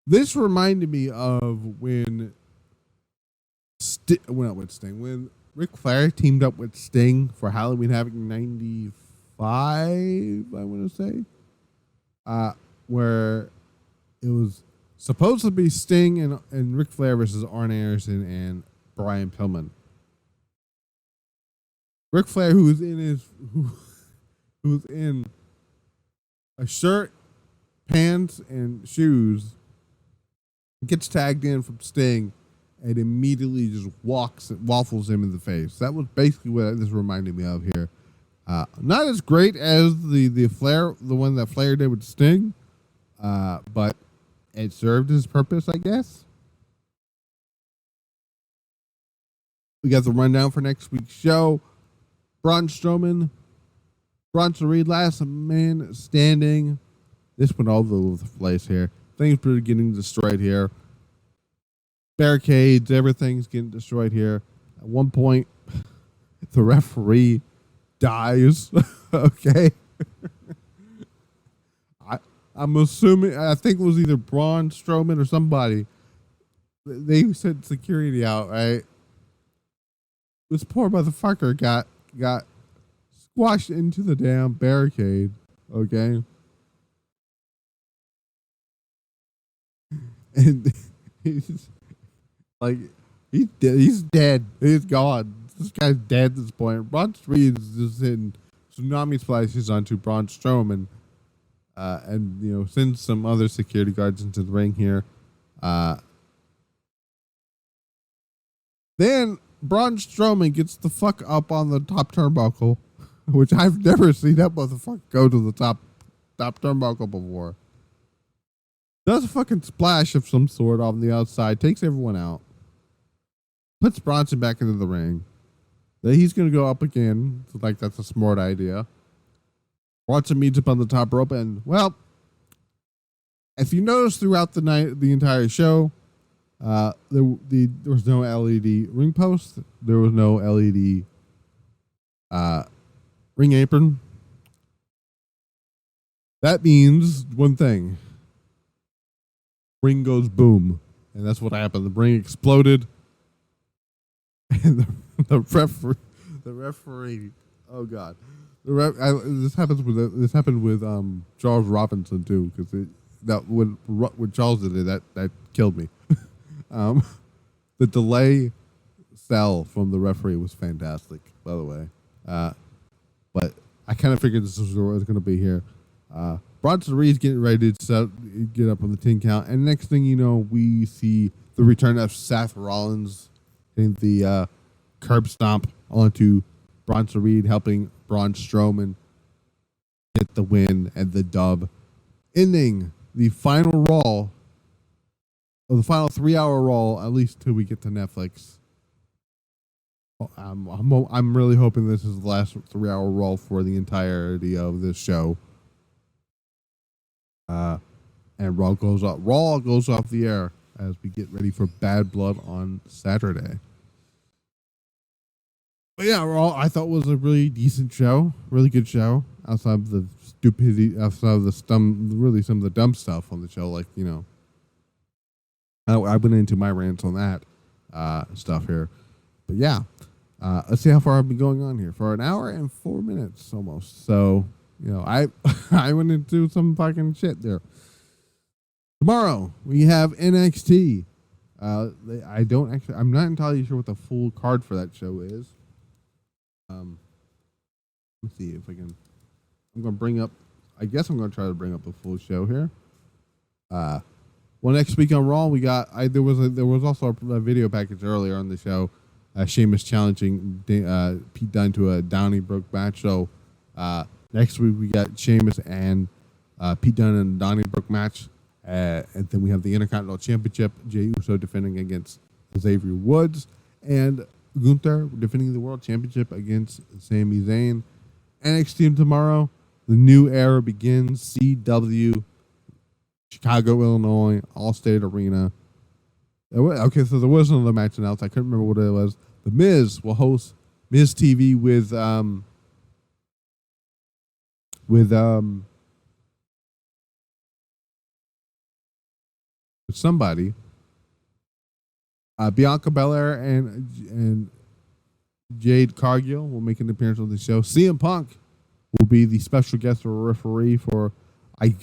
S1: This reminded me of when when Ric Flair teamed up with Sting for Halloween Havoc 95, I want to say, where it was supposed to be Sting and Ric Flair versus Arn Anderson and Brian Pillman. Ric Flair, who's in a shirt, pants, and shoes, gets tagged in from Sting and immediately just waffles him in the face. That was basically what this reminded me of here. Not as great as the one that Flair did with Sting, but it served its purpose, I guess. We got the rundown for next week's show. Braun Strowman, Bronson Reed, last man standing. This went all over the place here. Things are getting destroyed here. Barricades, everything's getting destroyed here. At one point, the referee dies. Okay. I'm assuming, I think it was either Braun Strowman or somebody. They sent security out, right? This poor motherfucker got squashed into the damn barricade. Okay. And he's like, he's dead. He's gone. This guy's dead at this point. Bronson Reed is just hitting tsunami splashes onto Braun Strowman. And send some other security guards into the ring here. Then Braun Strowman gets the fuck up on the top turnbuckle, which I've never seen that motherfucker go to the top turnbuckle before. Does a fucking splash of some sort on the outside, takes everyone out, puts Bronson back into the ring. Then he's gonna go up again. Like that's a smart idea. Bronson meets up on the top rope, and well, if you notice throughout the night, the entire show, there was no LED ring post, there was no LED ring apron. That means one thing: ring goes boom, and that's what happened. The ring exploded, and the referee. Oh God. This happened with Charles Robinson too, because when Charles did it, that killed me. The delay sell from the referee was fantastic, by the way. But I kind of figured this was what it was going to be here. Bronson Reed's getting ready to get up on the 10 count, and next thing you know, we see the return of Seth Rollins in the curb stomp onto Bronson Reed, helping Braun Strowman get the win and the dub, ending the final Raw, or the final 3-hour Raw, at least till we get to Netflix. I'm really hoping this is the last 3-hour Raw for the entirety of this show. And Raw goes off the air as we get ready for Bad Blood on Saturday. But yeah, Raw I thought was a really decent show, really good show. Outside of the stupidity, outside of really some of the dumb stuff on the show, like I went into my rants on that stuff here. But yeah, let's see how far I've been going on here for an hour and 4 minutes almost. So I went into some fucking shit there. Tomorrow we have NXT. I'm not entirely sure what the full card for that show is. Let's see if I can. I'm going to bring up. I guess I'm going to try to bring up the full show here. Well, next week on Raw, we got. There was also a video package earlier on the show. Sheamus challenging Pete Dunne to a Donnybrook match. So next week we got Sheamus and Pete Dunne in a Donnybrook match. And then we have the Intercontinental Championship, Jey Uso defending against Xavier Woods, and Gunther defending the World Championship against Sami Zayn. NXT tomorrow, the new era begins. CW, Chicago, Illinois, Allstate Arena. Okay, so there was another match announced. I couldn't remember what it was. The Miz will host Miz TV with somebody. Bianca Belair and Jade Cargill will make an appearance on the show. CM Punk will be the special guest or referee for,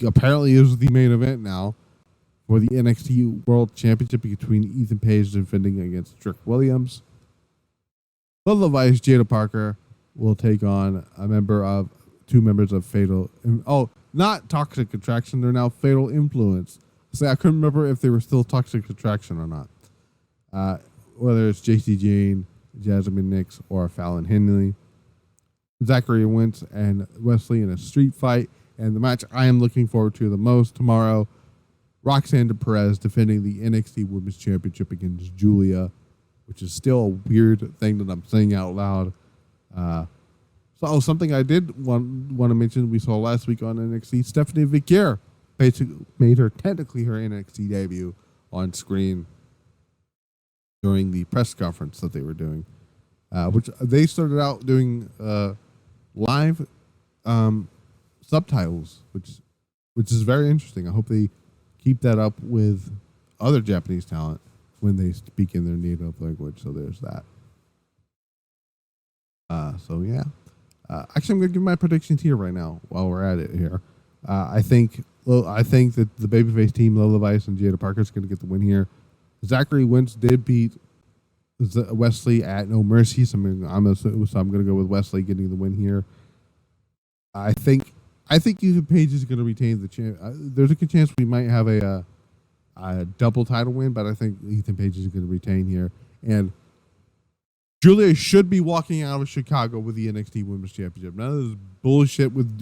S1: apparently is the main event now, for the NXT World Championship between Ethan Page defending against Trick Williams. Love Levi's Jada Parker will take on two members of Fatal. Not Toxic Attraction. They're now Fatal Influence. I couldn't remember if they were still Toxic Attraction or not. Whether it's JC Jane, Jasmine Nix, or Fallon Henley. Zachary Wentz and Wesley in a street fight. And the match I am looking forward to the most tomorrow, Roxanne Perez defending the NXT Women's Championship against Julia, which is still a weird thing that I'm saying out loud. So something I did want to mention, we saw last week on NXT, Stephanie Vicaire basically made her technically her NXT debut on screen during the press conference that they were doing, which they started out doing live subtitles, which is very interesting. I hope they keep that up with other Japanese talent when they speak in their native language. So there's that. So yeah. Actually, I'm going to give my predictions here right now while we're at it here. I think that the babyface team, Lola Vice and Jada Parker, is going to get the win here. Zachary Wentz did beat Wesley at No Mercy, so I'm going to go with Wesley getting the win here. I think Ethan Page is going to retain the champ. There's a good chance we might have a double title win, but I think Ethan Page is going to retain here. And Julia should be walking out of Chicago with the NXT Women's Championship. None of this bullshit with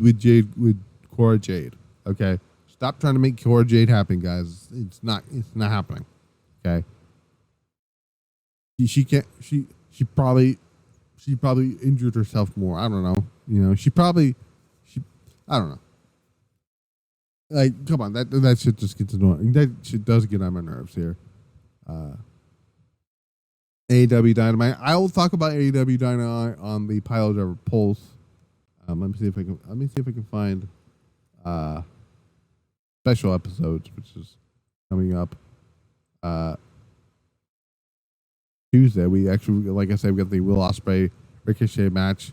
S1: Cora Jade. Okay, stop trying to make Cora Jade happen, guys. It's not happening. Okay. She can't. She probably injured herself more. I don't know. I don't know. Like, come on, that shit just gets annoying. That shit does get on my nerves here. AEW Dynamite. I will talk about AEW Dynamite on the Pile Driver Pulse. Let me see if I can find special episodes, which is coming up Tuesday. We actually, like I said, we got the Will Ospreay Ricochet match.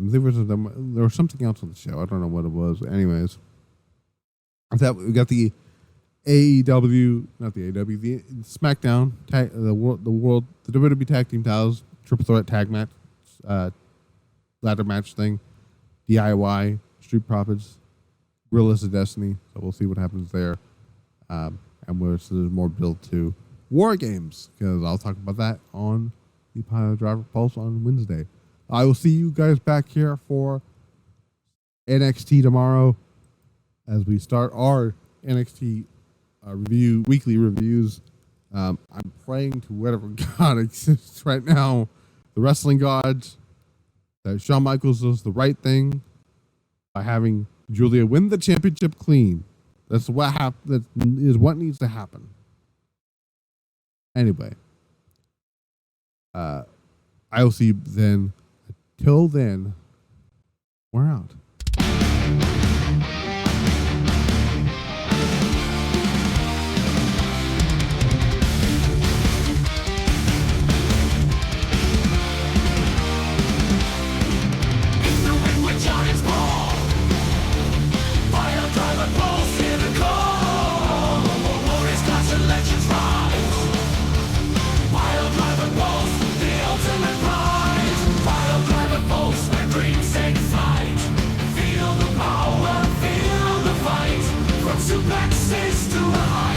S1: There was something else on the show. I don't know what it was. Anyways, we got the AEW, not the AEW, the SmackDown, the WWE Tag Team Titles, Triple Threat Tag Match, ladder match thing, DIY, Street Profits, Gorillas of Destiny. So we'll see what happens there. And there's more build to War Games, because I'll talk about that on the Pile Driver Pulse on Wednesday. I will see you guys back here for NXT tomorrow as we start our NXT weekly reviews. I'm praying to whatever God exists right now, the wrestling gods, that Shawn Michaels does the right thing by having Julia win the championship clean. That's what that is what needs to happen. Anyway, I will see you then. Till then, we're out.
S2: Suplex to a high